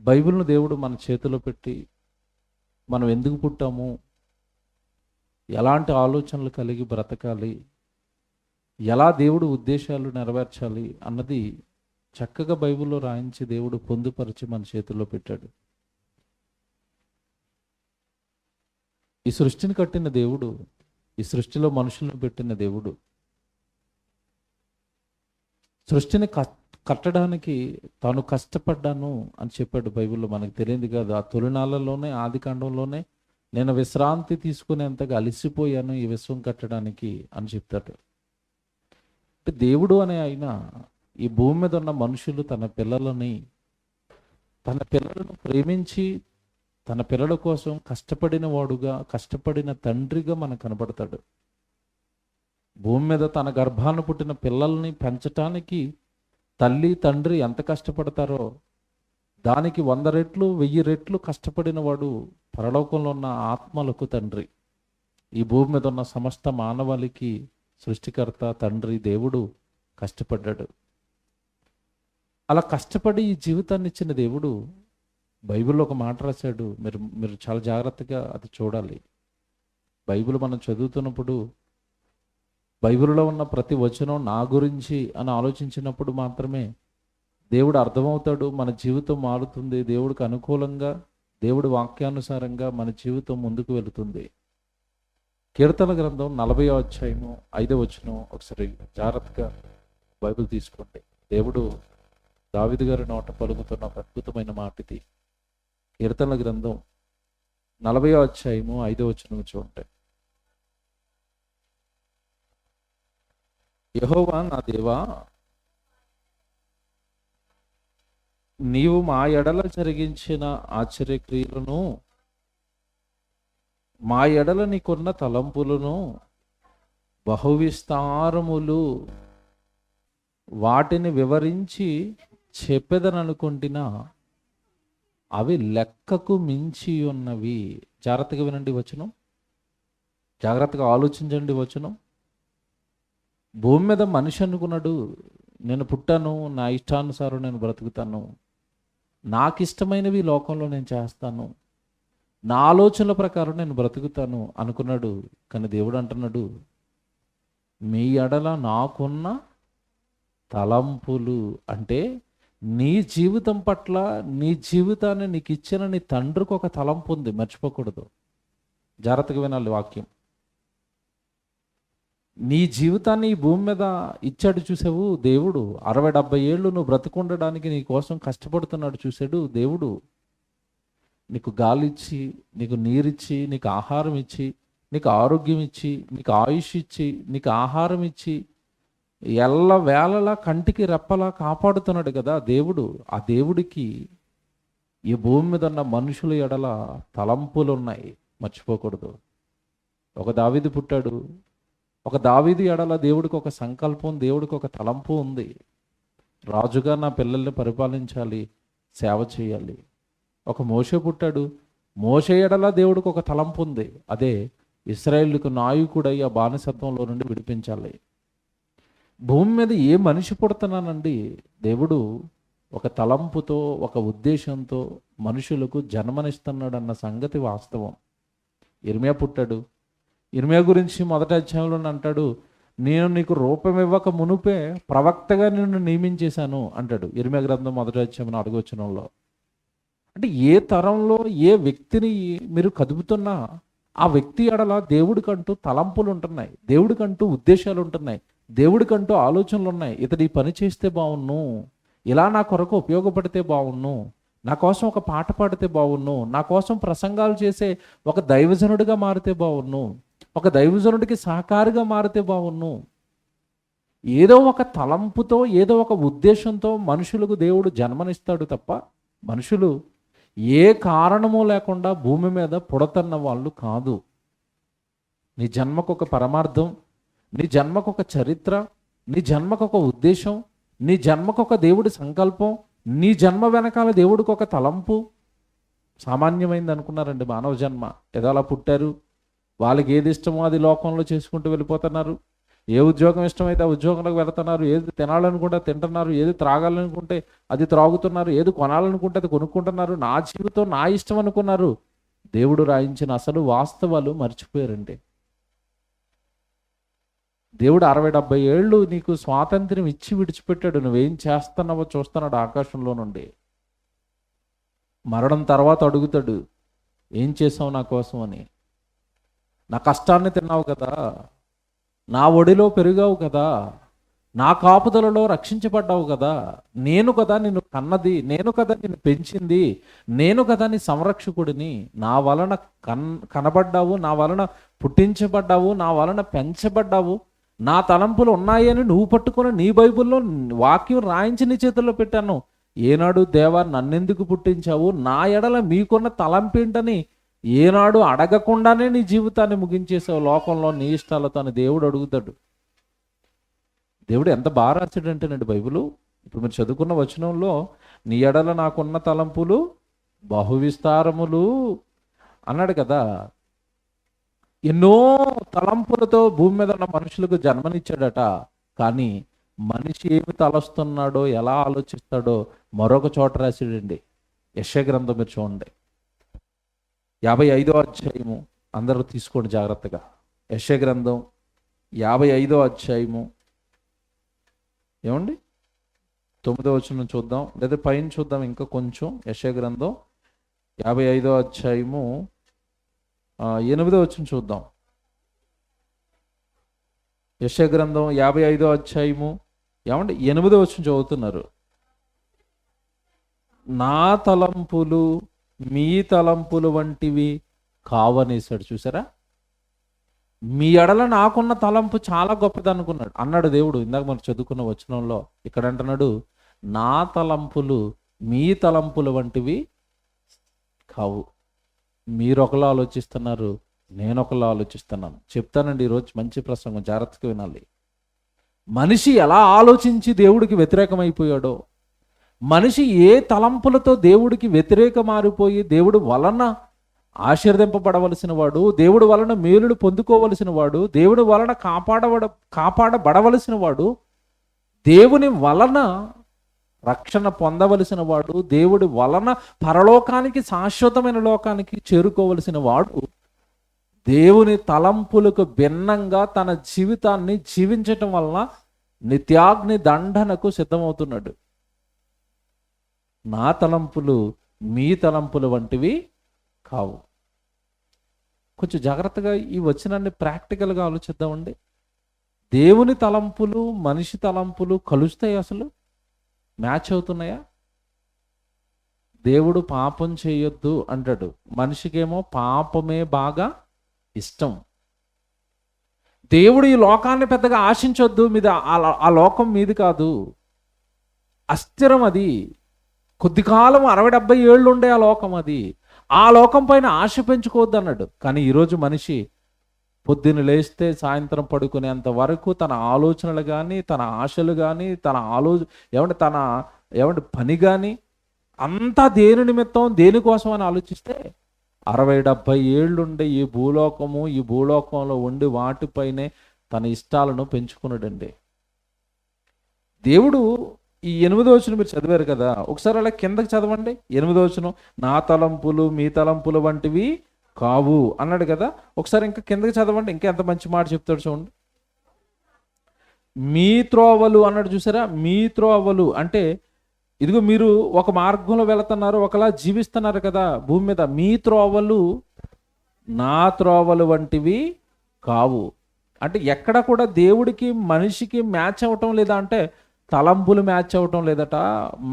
బైబిల్ను దేవుడు మన చేతిలో పెట్టి మనం ఎందుకు పుట్టాము, ఎలాంటి ఆలోచనలు కలిగి బ్రతకాలి, ఎలా దేవుడు ఉద్దేశాలు నెరవేర్చాలి అన్నది చక్కగా బైబిల్లో రాయించి దేవుడు పొందుపరిచి మన చేతుల్లో పెట్టాడు. ఈ సృష్టిని కట్టిన దేవుడు, ఈ సృష్టిలో మనుషులను పెట్టిన దేవుడు, సృష్టిని కట్టడానికి తాను కష్టపడ్డాను అని చెప్పాడు బైబిల్లో. మనకు తెలియదు కాదు, ఆ తొలినాళ్ళలోనే ఆది కాండంలోనే నేను విశ్రాంతి తీసుకునేంతగా అలసిపోయాను ఈ విశ్వం కట్టడానికి అని చెప్తాడు. అంటే దేవుడు అనే ఆయన ఈ భూమి మీద ఉన్న మనుషులు తన పిల్లలను ప్రేమించి తన పిల్లల కోసం కష్టపడిన వాడుగా, కష్టపడిన తండ్రిగా మనకు కనపడతాడు. భూమి మీద తన గర్భాన పుట్టిన పిల్లల్ని పెంచటానికి తల్లి తండ్రి ఎంత కష్టపడతారో దానికి 100 రెట్లు 1000 రెట్లు కష్టపడిన వాడు పరలోకంలో ఉన్న ఆత్మలకు తండ్రి. ఈ భూమి మీద ఉన్న సమస్త మానవాళికి సృష్టికర్త తండ్రి దేవుడు కష్టపడ్డాడు. అలా కష్టపడి ఈ జీవితాన్ని ఇచ్చిన దేవుడు బైబిల్లో ఒక మాట రాశాడు. మీరు చాలా జాగ్రత్తగా అది చూడాలి. బైబిల్ మనం చదువుతున్నప్పుడు బైబిల్లో ఉన్న ప్రతి వచనం నా గురించి అని ఆలోచించినప్పుడు మాత్రమే దేవుడు అర్థమవుతాడు, మన జీవితం మారుతుంది, దేవుడికి అనుకూలంగా దేవుడి వాక్యానుసారంగా మన జీవితం ముందుకు వెళుతుంది. కీర్తన గ్రంథం 40వ అధ్యాయము 5వ వచనం ఒకసారి జాగ్రత్తగా బైబిల్ తీసుకోండి. దేవుడు దావీదు గారి నోట పలుకుతున్న ఒక అద్భుతమైన మాట ఇది. కీర్తన గ్రంథం 40వ అధ్యాయము 5వ వచనం చూడండి. యెహోవా నా దేవా, నీవు మా ఎడల జరిగించిన ఆశ్చర్యక్రియలను, మా ఎడల నీకున్న తలంపులను బహువిస్తారములు, వాటిని వివరించి చెప్పెదననుకుంటున్నా అవి లెక్కకు మించి ఉన్నవి. జాగ్రత్తగా వినండి వచనం, జాగ్రత్తగా ఆలోచించండి వచనం. భూమి మీద మనిషి అనుకున్నాడు, నేను పుట్టాను, నా ఇష్టానుసారం నేను బ్రతుకుతాను, నాకు ఇష్టమైనవి లోకంలో నేను చేస్తాను, నా ఆలోచనల ప్రకారం నేను బ్రతుకుతాను అనుకున్నాడు. కానీ దేవుడు అంటున్నాడు, మీ ఎడల నాకున్న తలంపులు, అంటే నీ జీవితం పట్ల, నీ జీవితాన్ని నీకు ఇచ్చిన నీ తండ్రికి ఒక తలంపు ఉంది, మర్చిపోకూడదు. జాగ్రత్తగా వినాలి వాక్యం. నీ జీవితాన్ని ఈ భూమి మీద ఇచ్చాడు చూసావు దేవుడు. 60-70 ఏళ్ళు నువ్వు బ్రతుకుండడానికి నీ కోసం కష్టపడుతున్నాడు చూశాడు దేవుడు. నీకు గాలి ఇచ్చి, నీకు నీరిచ్చి, నీకు ఆహారం ఇచ్చి, నీకు ఆరోగ్యం ఇచ్చి, నీకు ఆయుష్ ఇచ్చి, నీకు ఆహారం ఇచ్చి, ఎల్ల వేళలా కంటికి రెప్పలా కాపాడుతున్నాడు కదా దేవుడు. ఆ దేవుడికి ఈ భూమి మీద ఉన్న మనుషుల ఎడల తలంపులు ఉన్నాయి, మర్చిపోకూడదు. ఒక దావీదు పుట్టాడు, ఒక దావీదు ఎడల దేవుడికి ఒక సంకల్పం, దేవుడికి ఒక తలంపు ఉంది. రాజుగా నా పిల్లల్ని పరిపాలించాలి, సేవ చేయాలి. ఒక మోషే పుట్టాడు, మోషే ఎడల దేవుడికి ఒక తలంపు ఉంది, అదే ఇశ్రాయేలుకు నాయకుడై ఆ బానిసత్వంలో నుండి విడిపించాలి. భూమి మీద ఏ మనిషి పుడుతున్నానండి, దేవుడు ఒక తలంపుతో, ఒక ఉద్దేశంతో మనుషులకు జన్మనిస్తున్నాడు అన్న సంగతి వాస్తవం. ఇర్మియా పుట్టాడు. ఇర్మియా గురించి మొదటి అధ్యాయంలో అంటాడు, నేను నీకు రూపం ఇవ్వక మునుపే ప్రవక్తగా నిన్ను నియమించేశాను అంటాడు. ఇర్మియా గ్రంథం మొదటి అధ్యాయం 4వ వచనంలో. అంటే ఏ తరంలో ఏ వ్యక్తిని మీరు కదుపుతున్నా ఆ వ్యక్తి ఎడల దేవుడికంటూ తలంపులు ఉంటున్నాయి, దేవుడికంటూ ఉద్దేశాలు ఉంటున్నాయి, దేవుడికంటూ ఆలోచనలు ఉన్నాయి. ఇతడు ఈ పని చేస్తే బాగున్ను, ఇలా నా కొరకు ఉపయోగపడితే బాగున్ను, నా కోసం ఒక పాట పాడితే బాగున్ను, నా కోసం ప్రసంగాలు చేసే ఒక దైవజనుడిగా మారితే బాగున్ను, ఒక దైవజనుడికి సహకారిగా మారితే బాగున్ను. ఏదో ఒక తలంపుతో, ఏదో ఒక ఉద్దేశంతో మనుషులకు దేవుడు జన్మనిస్తాడు తప్ప మనుషులు ఏ కారణము లేకుండా భూమి మీద పుడతన్న వాళ్ళు కాదు. నీ జన్మకు ఒక పరమార్థం, నీ జన్మకు ఒక చరిత్ర, నీ జన్మకు ఒక ఉద్దేశం, నీ జన్మకు ఒక దేవుడి సంకల్పం, నీ జన్మ వెనకాల దేవుడికి ఒక తలంపు. సామాన్యమైంది అనుకున్నారండి మానవ జన్మ. ఏదో అలా పుట్టారు, వాళ్ళకి ఏది ఇష్టమో అది లోకంలో చేసుకుంటూ వెళ్ళిపోతున్నారు. ఏ ఉద్యోగం ఇష్టమైతే ఆ ఉద్యోగంలోకి వెళ్తున్నారు, ఏది తినాలనుకుంటే తింటున్నారు, ఏది త్రాగాలనుకుంటే అది త్రాగుతున్నారు, ఏది కొనాలనుకుంటే అది కొనుక్కుంటున్నారు. నా జీవితం నా ఇష్టం అనుకున్నారు. దేవుడు రాయించిన అసలు వాస్తవాలు మర్చిపోయారండి. దేవుడు 60-70 ఏళ్ళు నీకు స్వాతంత్ర్యం ఇచ్చి విడిచిపెట్టాడు. నువ్వేం చేస్తున్నావో చూస్తున్నాడు ఆకాశంలో నుండి. మరణం తర్వాత అడుగుతాడు, ఏం చేసావు నా కోసం అని. నా కష్టాన్ని తిన్నావు కదా, నా ఒడిలో పెరిగావు కదా, నా కాపుదలలో రక్షించబడ్డావు కదా, నేను కదా నిన్ను కన్నది, నేను కదా నిన్ను పెంచింది, నేను కదా నీ సంరక్షకుడిని, నా వలన కనబడ్డావు, నా వలన పుట్టించబడ్డావు, నా వలన పెంచబడ్డావు, నా తలంపులు ఉన్నాయని నువ్వు పట్టుకొని నీ బైబిల్లో వాక్యం రాయించి నీ చేతుల్లో పెట్టాను. ఏనాడు దేవా నన్నెందుకు పుట్టించావు, నా ఎడల మీకున్న తలంపేంటని ఏనాడు అడగకుండానే నీ జీవితాన్ని ముగించేసావు లోకంలో నీ ఇష్టాలతో అని దేవుడు అడుగుతాడు. దేవుడు ఎంత బాగా రాశాడంటేనండి బైబిలు. ఇప్పుడు మీరు చదువుకున్న వచనంలో నీ ఎడల నాకున్న తలంపులు బహువిస్తారములు అన్నాడు కదా. ఎన్నో తలంపులతో భూమి మీద ఉన్న మనుషులకు జన్మనిచ్చాడట. కానీ మనిషి ఏమి తలస్తున్నాడో, ఎలా ఆలోచిస్తాడో మరొక చోట రాశాడండి. యెషయా గ్రంథం మీరు చూడండి, 55వ అధ్యాయము. అందరూ తీసుకోండి జాగ్రత్తగా. యెషయా గ్రంథం 55వ అధ్యాయము ఏమండి 9వ వచనం చూద్దాం, లేదా పైన చూద్దాం ఇంకా కొంచెం. యెషయా గ్రంథం 55వ అధ్యాయము 8వ వచనం చూద్దాం. యెషయా గ్రంథం 55వ అధ్యాయము ఏమండి 8వ వచనం చదువుతున్నారు. నా తలంపులు మీ తలంపులు వంటివి కావనేశాడు. చూసారా, మీ ఎడల నాకున్న తలంపు చాలా గొప్పది అన్నాడు దేవుడు. ఇందాక మనం చదువుకున్న వచనంలో ఇక్కడ అంటున్నాడు, నా తలంపులు మీ తలంపులు వంటివి కావు. మీరు ఒకలా ఆలోచిస్తున్నారు, నేను ఒకలా ఆలోచిస్తున్నాను. చెప్తానండి ఈరోజు మంచి ప్రసంగం, జాగ్రత్తగా వినాలి. మనిషి ఎలా ఆలోచించి దేవుడికి వ్యతిరేకమైపోయాడో, మనిషి ఏ తలంపులతో దేవుడికి వ్యతిరేక మారిపోయి దేవుడు వలన ఆశీర్వదింపబడవలసిన వాడు, దేవుడి వలన మేలుడు పొందుకోవలసిన వాడు, దేవుడి వలన కాపాడబడవలసిన వాడు, దేవుని వలన రక్షణ పొందవలసిన వాడు, దేవుడి వలన పరలోకానికి శాశ్వతమైన లోకానికి చేరుకోవలసిన వాడు దేవుని తలంపులకు భిన్నంగా తన జీవితాన్ని జీవించటం వలన నిత్యాగ్ని దండనకు సిద్ధమవుతున్నాడు. నా తలంపులు మీ తలంపులు వంటివి కావు. కొంచెం జాగ్రత్తగా ఈ వచనాన్ని ప్రాక్టికల్గా ఆలోచిద్దామండి. దేవుని తలంపులు మనిషి తలంపులు కలుస్తాయి? అసలు మ్యాచ్ అవుతున్నాయా? దేవుడు పాపం చేయొద్దు అంటాడు, మనిషికేమో పాపమే బాగా ఇష్టం. దేవుడు ఈ లోకాన్ని పెద్దగా ఆశించొద్దు, మీద ఆ లోకం మీది కాదు, అస్థిరం అది, కొద్ది కాలం 60-70 ఏళ్ళు ఉండే ఆ లోకం అది, ఆ లోకం పైన ఆశ పెంచుకోవద్దు అన్నాడు. కానీ ఈరోజు మనిషి పొద్దున్న లేస్తే సాయంత్రం పడుకునేంత వరకు తన ఆలోచనలు కానీ, తన ఆశలు కానీ, తన పని కానీ అంతా దేని నిమిత్తం, దేనికోసం అని ఆలోచిస్తే 60-70 ఏళ్ళుండే ఈ భూలోకంలో ఉండి వాటిపైనే తన ఇష్టాలను పెంచుకున్నాడండి. దేవుడు ఈ 8వ వచనం మీరు చదివారు కదా, ఒకసారి అలా కిందకి చదవండి. 8వ వచనం, నా తలంపులు మీ తలంపులు వంటివి కావు అన్నాడు కదా. ఒకసారి ఇంకా కిందకి చదవండి, ఇంకా ఎంత మంచి మాట చెప్తాడు చూడండి. మీ త్రోవలు అన్నాడు. చూసారా, మీ త్రోవలు అంటే ఇదిగో మీరు ఒక మార్గంలో వెళుతున్నారు, ఒకలా జీవిస్తున్నారు కదా భూమి మీద. మీ త్రోవలు నా త్రోవలు వంటివి కావు అంటే ఎక్కడ కూడా దేవుడికి మనిషికి మ్యాచ్ అవ్వటం లేదా అంటే తలంపులు మ్యాచ్ అవ్వటం లేదట,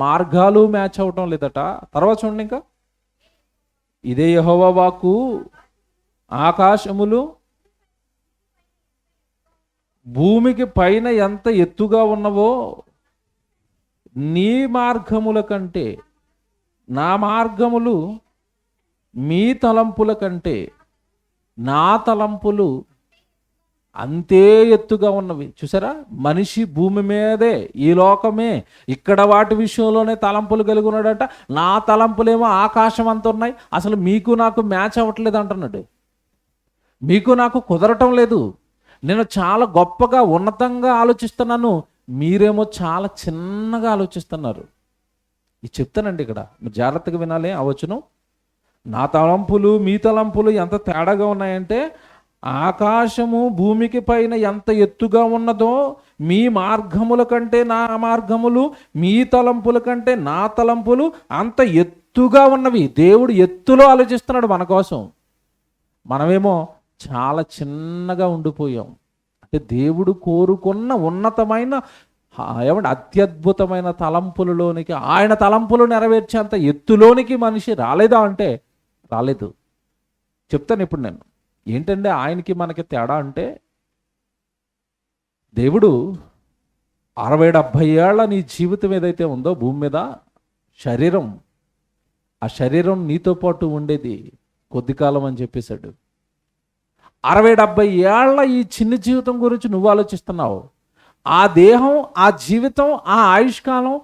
మార్గాలు మ్యాచ్ అవ్వటం లేదట. తర్వాత చూడండి, ఇంకా ఇదే యెహోవా వాక్కు, ఆకాశములు భూమికి పైన ఎంత ఎత్తుగా ఉన్నవో నీ మార్గముల కంటే నా మార్గములు మీ తలంపుల కంటే నా తలంపులు అంతే ఎత్తుగా ఉన్నవి. చూసారా, మనిషి భూమి మీదే, ఈ లోకమే, ఇక్కడ వాటి విషయంలోనే తలంపులు కలిగి ఉన్నాడట. నా తలంపులేమో ఆకాశం అంత ఉన్నాయి, అసలు మీకు నాకు మ్యాచ్ అవ్వట్లేదు అంటున్నాడు. మీకు నాకు కుదరటం లేదు. నేను చాలా గొప్పగా ఉన్నతంగా ఆలోచిస్తున్నాను, మీరేమో చాలా చిన్నగా ఆలోచిస్తున్నారు. ఇది చెప్తానండి ఇక్కడ, మీరు జాగ్రత్తగా వినాలి ఆ వచనం. నా తలంపులు మీ తలంపులు ఎంత తేడాగా ఉన్నాయంటే, ఆకాశము భూమికి పైన ఎంత ఎత్తుగా ఉన్నదో మీ మార్గముల కంటే నా మార్గములు, మీ తలంపుల కంటే నా తలంపులు అంత ఎత్తుగా ఉన్నవి. దేవుడు ఎత్తులో ఆలోచిస్తున్నాడు మన కోసం, మనమేమో చాలా చిన్నగా ఉండిపోయాం. అంటే దేవుడు కోరుకున్న ఉన్నతమైన ఏమంటే అత్యద్భుతమైన తలంపులలోనికి, ఆయన తలంపులు నెరవేర్చేంత ఎత్తులోనికి మనిషి రాలేదా అంటే రాలేదు. చెప్తాను ఇప్పుడు నేను ఏంటంటే ఆయనకి మనకి తేడా అంటే, దేవుడు 60-70 ఏళ్ల నీ జీవితం ఏదైతే ఉందో భూమి మీద, శరీరం, ఆ శరీరం నీతో పాటు ఉండేది కొద్ది కాలం అని చెప్పేశాడు. 60-70 ఏళ్ల ఈ చిన్న జీవితం గురించి నువ్వు ఆలోచిస్తున్నావు. ఆ దేహం, ఆ జీవితం, ఆ ఆయుష్కాలం,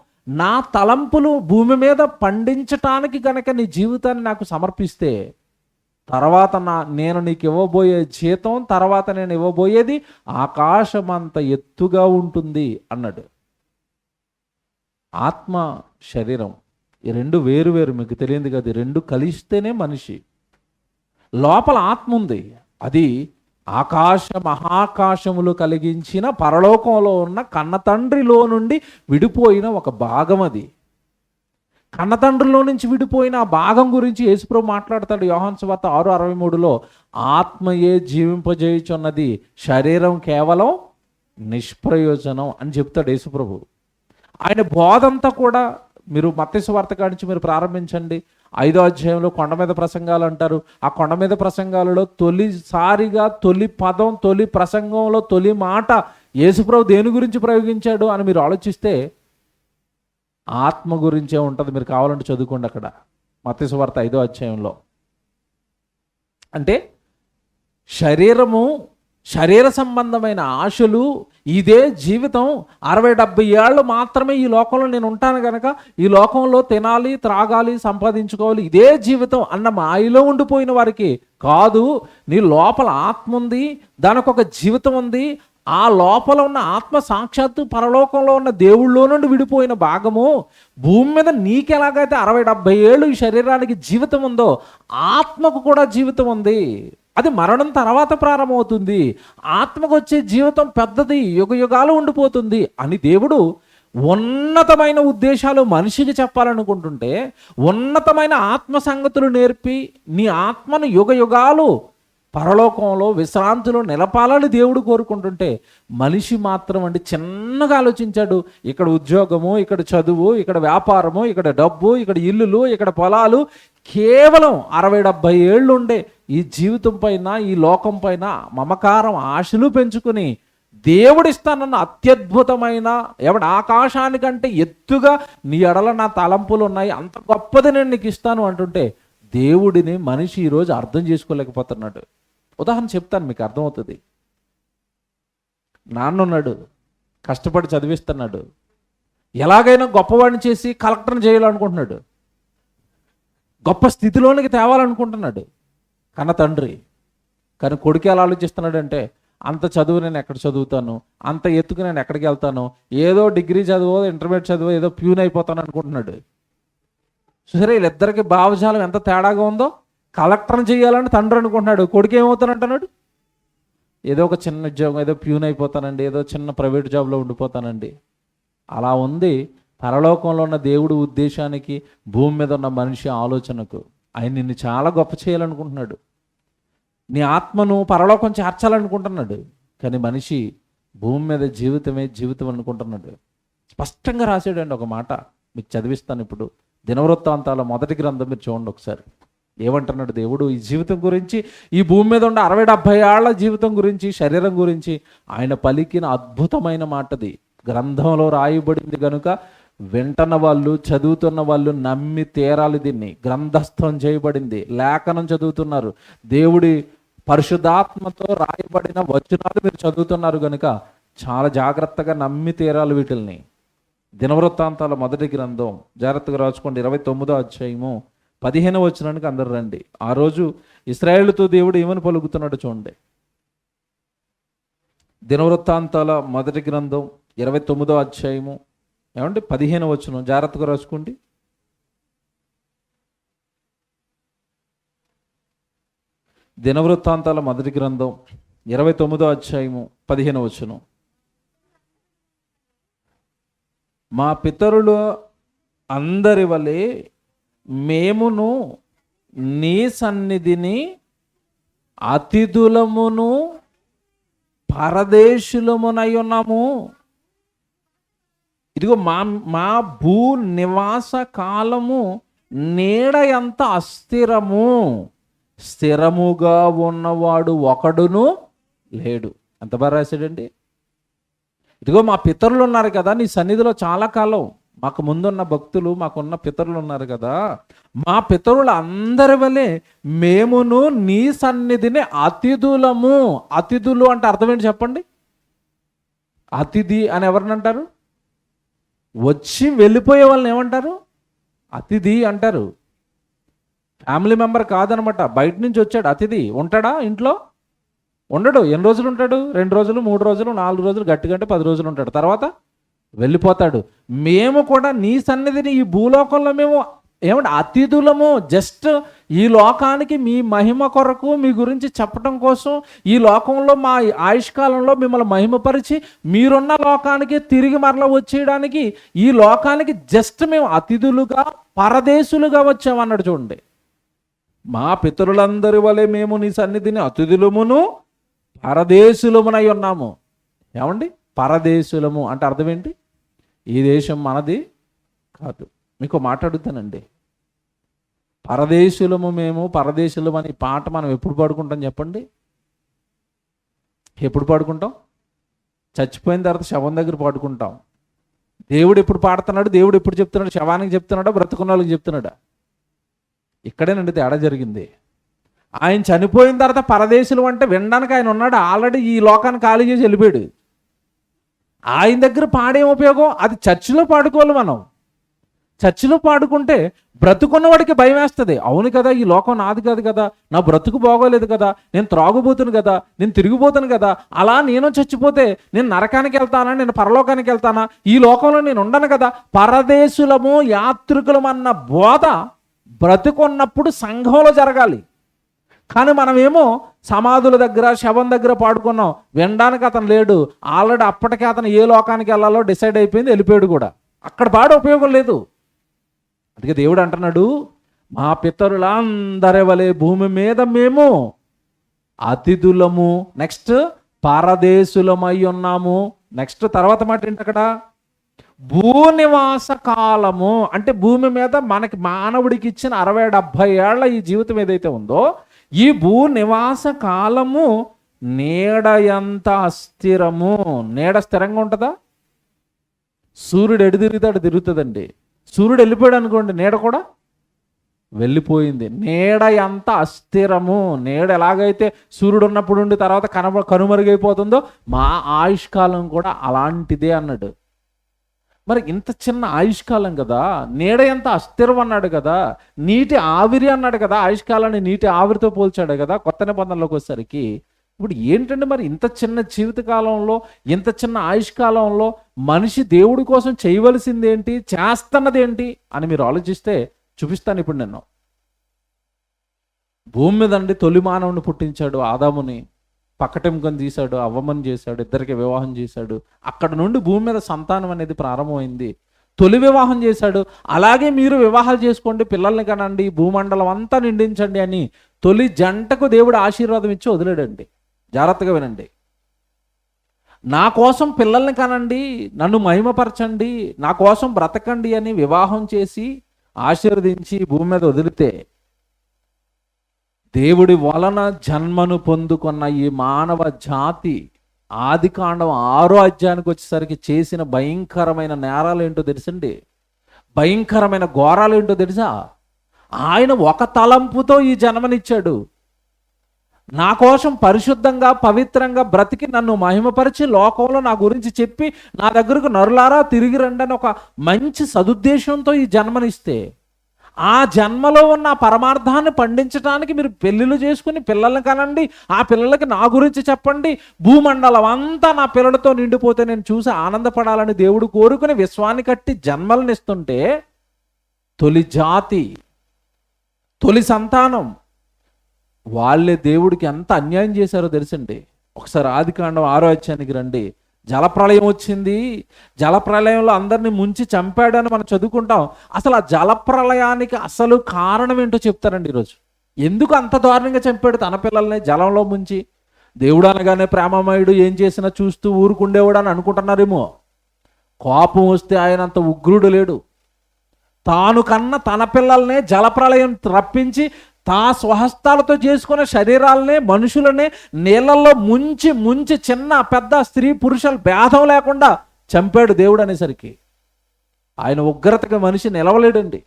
నా తలంపులు భూమి మీద పండించటానికి కనుక నీ జీవితాన్ని నాకు సమర్పిస్తే, తర్వాత నేను నీకు ఇవ్వబోయే జీతం, తర్వాత నేను ఇవ్వబోయేది ఆకాశమంత ఎత్తుగా ఉంటుంది అన్నాడు. ఆత్మ, శరీరం ఈ రెండు వేరు వేరు, మీకు తెలియదు కదా. రెండు కలిస్తేనే మనిషి. లోపల ఆత్మ ఉంది, అది ఆకాశ మహాకాశములు కలిగించిన పరలోకంలో ఉన్న కన్నతండ్రిలో నుండి విడిపోయిన ఒక భాగం. అది కన్నతండ్రిలో నుంచి విడిపోయిన ఆ భాగం గురించి యేసుప్రభు మాట్లాడతాడు యోహాను సువార్త 6:63లో. ఆత్మయే జీవింపజేయుచున్నది, శరీరం కేవలం నిష్ప్రయోజనం అని చెప్తాడు యేసుప్రభు. ఆయన బోధంతా కూడా మీరు మత్తయి సువార్త కాడి నుంచి మీరు ప్రారంభించండి. 5వ అధ్యాయంలో కొండ మీద ప్రసంగాలు అంటారు. ఆ కొండ మీద ప్రసంగాలలో తొలిసారిగా తొలి పదం, తొలి ప్రసంగంలో తొలి మాట యేసుప్రభు దేని గురించి ప్రయోగించాడు అని మీరు ఆలోచిస్తే ఆత్మ గురించే ఉంటుంది. మీరు కావాలంటే చదువుకోండి అక్కడ మత్తయి సువార్త 5వ అధ్యాయంలో. అంటే శరీర సంబంధమైన ఆశలు, ఇదే జీవితం, 60-70 ఏళ్ళు మాత్రమే ఈ లోకంలో నేను ఉంటాను కనుక ఈ లోకంలో తినాలి, త్రాగాలి, సంపాదించుకోవాలి, ఇదే జీవితం అన్న మాయలో ఉండిపోయిన వారికి కాదు. నీ లోపల ఆత్మ ఉంది, దానికి ఒక జీవితం ఉంది. ఆ లోపల ఉన్న ఆత్మ సాక్షాత్తు పరలోకంలో ఉన్న దేవుళ్ళలో నుండి విడిపోయిన భాగము. భూమి మీద నీకెలాగైతే 60-70 ఏళ్ళు ఈ శరీరానికి జీవితం ఉందో, ఆత్మకు కూడా జీవితం ఉంది. అది మరణం తర్వాత ప్రారంభమవుతుంది. ఆత్మకు వచ్చే జీవితం పెద్దది, యుగాలు ఉండిపోతుంది అని దేవుడు ఉన్నతమైన ఉద్దేశాలు మనిషికి చెప్పాలనుకుంటుంటే, ఉన్నతమైన ఆత్మ సంగతులు నేర్పి నీ ఆత్మను యుగాలు పరలోకంలో విశ్రాంతిలో నిలపాలని దేవుడు కోరుకుంటుంటే, మనిషి మాత్రం అంటే చిన్నగా ఆలోచించాడు. ఇక్కడ ఉద్యోగము, ఇక్కడ చదువు, ఇక్కడ వ్యాపారము, ఇక్కడ డబ్బు, ఇక్కడ ఇల్లులు, ఇక్కడ పొలాలు, కేవలం 60-70 ఏళ్ళు ఉండే ఈ జీవితం పైన, ఈ లోకం పైన మమకారం, ఆశలు పెంచుకుని దేవుడిస్తానన్న అత్యద్భుతమైన ఆకాశానికంటే ఎత్తుగా నీ ఎడల నా తలంపులు ఉన్నాయి, అంత గొప్పది నేను నీకు ఇస్తాను అంటుంటే దేవుడిని మనిషి ఈరోజు అర్థం చేసుకోలేకపోతున్నాడు. ఉదాహరణ చెప్తాను, మీకు అర్థమవుతుంది. నాన్నున్నాడు, కష్టపడి చదివిస్తున్నాడు, ఎలాగైనా గొప్పవాడిని చేసి కలెక్టర్ని చేయాలనుకుంటున్నాడు, గొప్ప స్థితిలోనికి తేవాలనుకుంటున్నాడు కన్న తండ్రి. కానీ కొడుకు ఎలా ఆలోచిస్తున్నాడంటే, అంత చదువు నేను ఎక్కడ చదువుతాను, అంత ఎత్తుకు నేను ఎక్కడికి వెళ్తాను, ఏదో డిగ్రీ చదువు, ఇంటర్మీడియట్ చదువు, ఏదో ప్యూన్ అయిపోతాను అనుకుంటున్నాడు. సరే, వీళ్ళిద్దరికి భావజాలం ఎంత తేడాగా ఉందో. కలెక్టర్ని చేయాలని తండ్రి అనుకుంటున్నాడు, కొడుకు ఏమవుతానంటున్నాడు, ఏదో ఒక చిన్న ఉద్యోగం, ఏదో ప్యూన్ అయిపోతానండి, ఏదో చిన్న ప్రైవేట్ జాబ్లో ఉండిపోతానండి. అలా ఉంది పరలోకంలో ఉన్న దేవుడు ఉద్దేశానికి, భూమి మీద ఉన్న మనిషి ఆలోచనకు. ఆయన నిన్ను చాలా గొప్ప చేయాలనుకుంటున్నాడు, నీ ఆత్మను పరలోకం చేర్చాలనుకుంటున్నాడు. కానీ మనిషి భూమి మీద జీవితమే జీవితం అనుకుంటున్నాడు. స్పష్టంగా రాశాడండి ఒక మాట, మీకు చదివిస్తాను ఇప్పుడు. దినవృత్తాంతాల 1వ గ్రంథం మీరు చూడండి ఒకసారి. ఏమంటున్నాడు దేవుడు ఈ జీవితం గురించి, ఈ భూమి మీద ఉండే 60-70 ఏళ్ల జీవితం గురించి, శరీరం గురించి ఆయన పలికిన అద్భుతమైన మాటది. గ్రంథంలో రాయబడింది కనుక వింటున్న వాళ్ళు, చదువుతున్న వాళ్ళు నమ్మి తీరాలి. దీన్ని గ్రంథస్థం చేయబడింది, లేఖనం చదువుతున్నారు, దేవుడి పరిశుద్ధాత్మతో రాయబడిన వచనాలు మీరు చదువుతున్నారు కనుక చాలా జాగ్రత్తగా నమ్మి తీరాలి వీటిల్ని. దినవృత్తాంతాల 1వ గ్రంథం జాగ్రత్తగా రాసుకోండి, 29వ అధ్యాయము 15వ వచనానికి అందరు రండి. ఆ రోజు ఇశ్రాయేలుతో దేవుడు ఏమని పలుకుతున్నాడు చూడండి. దినవృత్తాంతాల మొదటి గ్రంథం 29వ అధ్యాయము ఏమంటే 15వ వచనం జాగ్రత్తగా రాసుకోండి. దినవృత్తాంతాల మొదటి గ్రంథం 29వ అధ్యాయము 15వ వచనం. మా పితరులు అందరి వలె మేమును నీ సన్నిధిని అతిథులమును పరదేశులమునై ఉన్నాము. ఇదిగో మా భూ నివాస కాలము నీడ ఎంత అస్థిరము, స్థిరముగా ఉన్నవాడు ఒకడును లేడు. ఎంత బాగా రాశాడండి. ఇదిగో మా పితరులు ఉన్నారు కదా నీ సన్నిధిలో చాలా కాలం, మాకు ముందున్న భక్తులు, మాకున్న పితరులు ఉన్నారు కదా, మా పితరులు అందరి వలె మేమును నీ సన్నిధిని అతిథులము. అతిథులు అంటే అర్థం ఏంటి చెప్పండి? అతిథి అని ఎవరిని అంటారు? వచ్చి వెళ్ళిపోయే వాళ్ళని ఏమంటారు? అతిథి అంటారు. ఫ్యామిలీ మెంబర్ కాదనమాట, బయట నుంచి వచ్చాడు అతిథి. ఉంటాడా ఇంట్లో? ఉండడు. ఎన్ని రోజులు ఉంటాడు? 2 రోజులు, 3 రోజులు, 4 రోజులు, గట్టిగా అంటే 10 రోజులు ఉంటాడు, తర్వాత వెళ్ళిపోతాడు. మేము కూడా నీ సన్నిధిని ఈ భూలోకంలో మేము ఏమంటే అతిథులము. జస్ట్ ఈ లోకానికి మీ మహిమ కొరకు మీ గురించి చెప్పడం కోసం ఈ లోకంలో మా ఆయుష్కాలంలో మిమ్మల్ని మహిమపరిచి మీరున్న లోకానికి తిరిగి మరల వచ్చేయడానికి ఈ లోకానికి జస్ట్ మేము అతిథులుగా పరదేశులుగా వచ్చామన్నాడు. చూడండి, మా పితరులందరి వలె మేము నీ సన్నిధిని అతిథులమును పరదేశులమునై ఉన్నాము. ఏమండి పరదేశులము అంటే అర్థం ఏంటి? ఈ దేశం మనది కాదు. మీకు మాట్లాడుతానండి, పరదేశులము మేము పరదేశులము అని పాట మనం ఎప్పుడు పాడుకుంటాం చెప్పండి? ఎప్పుడు పాడుకుంటాం? చచ్చిపోయిన తర్వాత శవం దగ్గర పాడుకుంటాం. దేవుడు ఎప్పుడు పాడుతున్నాడు? దేవుడు ఎప్పుడు చెప్తున్నాడు? శవానికి చెప్తున్నాడా, బ్రతుకున్న వాళ్ళకి చెప్తున్నాడా? ఇక్కడేనండి తేడా జరిగింది. ఆయన చనిపోయిన తర్వాత పరదేశులు అంటే వినడానికి ఆయన ఉన్నాడు, ఆల్రెడీ ఈ లోకాన్ని ఖాళీ చేసి వెళ్ళిపోయాడు. ఆయన దగ్గర పాడేం ఉపయోగం? అది చర్చిలో పాడుకోవాలి. మనం చర్చిలో పాడుకుంటే బ్రతుకున్నవాడికి భయం వేస్తుంది. అవును కదా, ఈ లోకం నాది కాదు కదా, నా బ్రతుకు బాగోలేదు కదా, నేను త్రాగుబోతును కదా, నేను తిరిగిపోతాను కదా, అలా నేను చచ్చిపోతే నేను నరకానికి వెళ్తానా, నేను పరలోకానికి వెళ్తానా, ఈ లోకంలో నేను ఉండను కదా, పరదేశులము యాత్రికులమన్న బోధ బ్రతుకున్నప్పుడు సంఘంలో జరగాలి. కానీ మనమేమో సమాధుల దగ్గర శవం దగ్గర పాడుకున్నాం. వినడానికి అతను లేడు, ఆల్రెడీ అప్పటికే అతను ఏ లోకానికి వెళ్ళాలో డిసైడ్ అయిపోయింది, వెళ్ళిపోయాడు కూడా. అక్కడ పాడే ఉపయోగం లేదు. అందుకే దేవుడు అంటున్నాడు, మా పితరులందరి వలె భూమి మీద మేము అతిథులము, నెక్స్ట్ పరదేశులమై ఉన్నాము. నెక్స్ట్ తర్వాత మాట ఏంటి అక్కడ? భూనివాస కాలము అంటే భూమి మీద మనకి మానవుడికి ఇచ్చిన 60-70 ఏళ్ల ఈ జీవితం ఏదైతే ఉందో ఈ భూ నివాస కాలము నీడ ఎంత అస్థిరము. నీడ స్థిరంగా ఉంటుందా? సూర్యుడు ఎడు తిరిగితే అటు తిరుగుతుందండి. సూర్యుడు వెళ్ళిపోయాడు అనుకోండి, నీడ కూడా వెళ్ళిపోయింది. నీడ ఎంత అస్థిరము. నీడ ఎలాగైతే సూర్యుడు ఉన్నప్పుడు ఉండి తర్వాత కనుమరుగైపోతుందో మా ఆయుష్కాలం కూడా అలాంటిదే అన్నాడు. మరి ఇంత చిన్న ఆయుష్కాలం కదా, నీడ ఎంత అస్థిరం అన్నాడు కదా, నీటి ఆవిరి అన్నాడు కదా, ఆయుష్కాలాన్ని నీటి ఆవిరితో పోల్చాడు కదా కొత్త నిబంధనలోకి వచ్చేసరికి. ఇప్పుడు ఏంటంటే మరి ఇంత చిన్న జీవితకాలంలో, ఇంత చిన్న ఆయుష్కాలంలో మనిషి దేవుడి కోసం చేయవలసింది ఏంటి, చేస్తున్నది ఏంటి అని మీరు ఆలోచిస్తే చూపిస్తాను ఇప్పుడు. నేను భూమి మీద అండి తొలి మానవుని పుట్టించాడు, ఆదాముని. పక్కటెంకని తీశాడు, అవ్వమని చేశాడు, ఇద్దరికి వివాహం చేశాడు. అక్కడ నుండి భూమి మీద సంతానం అనేది ప్రారంభమైంది. తొలి వివాహం చేశాడు. అలాగే మీరు వివాహాలు చేసుకోండి, పిల్లల్ని కనండి, భూమండలం అంతా నిండించండి అని తొలి జంటకు దేవుడు ఆశీర్వాదం ఇచ్చి వదిలేడండి. జాగ్రత్తగా వినండి. నా కోసం పిల్లల్ని కనండి, నన్ను మహిమపరచండి, నా కోసం బ్రతకండి అని వివాహం చేసి ఆశీర్వదించి భూమి మీద వదిలితే దేవుడి వలన జన్మను పొందుకున్న ఈ మానవ జాతి ఆదికాండం 6వ అధ్యాయానికి వచ్చేసరికి చేసిన భయంకరమైన నేరాలు ఏంటో తెలుసండి? భయంకరమైన ఘోరాలు ఏంటో తెలుసా? ఆయన ఒక తలంపుతో ఈ జన్మనిచ్చాడు. నా కోసం పరిశుద్ధంగా పవిత్రంగా బ్రతికి నన్ను మహిమపరిచి లోకంలో నా గురించి చెప్పి నా దగ్గరకు నరులారా తిరిగి రండి అని ఒక మంచి సదుద్దేశంతో ఈ జన్మనిస్తే ఆ జన్మలో ఉన్న ఆ పరమార్థాన్ని పండించడానికి మీరు పెళ్ళిళ్ళు చేసుకుని పిల్లల్ని కనండి, ఆ పిల్లలకి నా గురించి చెప్పండి, భూమండలం అంతా నా పిల్లలతో నిండిపోతే నేను చూసి ఆనందపడాలని దేవుడు కోరుకుని విశ్వాన్ని కట్టి జన్మలనిస్తుంటే తొలి జాతి, తొలి సంతానం వాళ్ళే దేవుడికి ఎంత అన్యాయం చేశారో తెలుసండి. ఒకసారి ఆదికాండం 6వ అధ్యాయానికి రండి. జలప్రళయం వచ్చింది, జలప్రళయంలో అందరినీ ముంచి చంపాడని మనం చదువుకుంటాం. అసలు ఆ జలప్రళయానికి అసలు కారణం ఏంటో చెప్తారండి ఈరోజు. ఎందుకు అంత దారుణంగా చంపాడు తన పిల్లల్ని జలంలో ముంచి? దేవుడు అనగానే ప్రేమమయుడు, ఏం చేసినా చూస్తూ ఊరుకుండేవాడు అని అనుకుంటున్నారేమో. కోపం వస్తే ఆయన అంత ఉగ్రుడు లేడు. తాను కన్న తన పిల్లల్నే జలప్రళయం రప్పించి తా స్వహస్తాలతో చేసుకునే శరీరాలనే మనుషులనే నీళ్ళల్లో ముంచి ముంచి చిన్న పెద్ద స్త్రీ పురుషుల భేదం లేకుండా చంపాడు దేవుడు అనేసరికి ఆయన ఉగ్రతగా మనిషి నిలవలేడండి.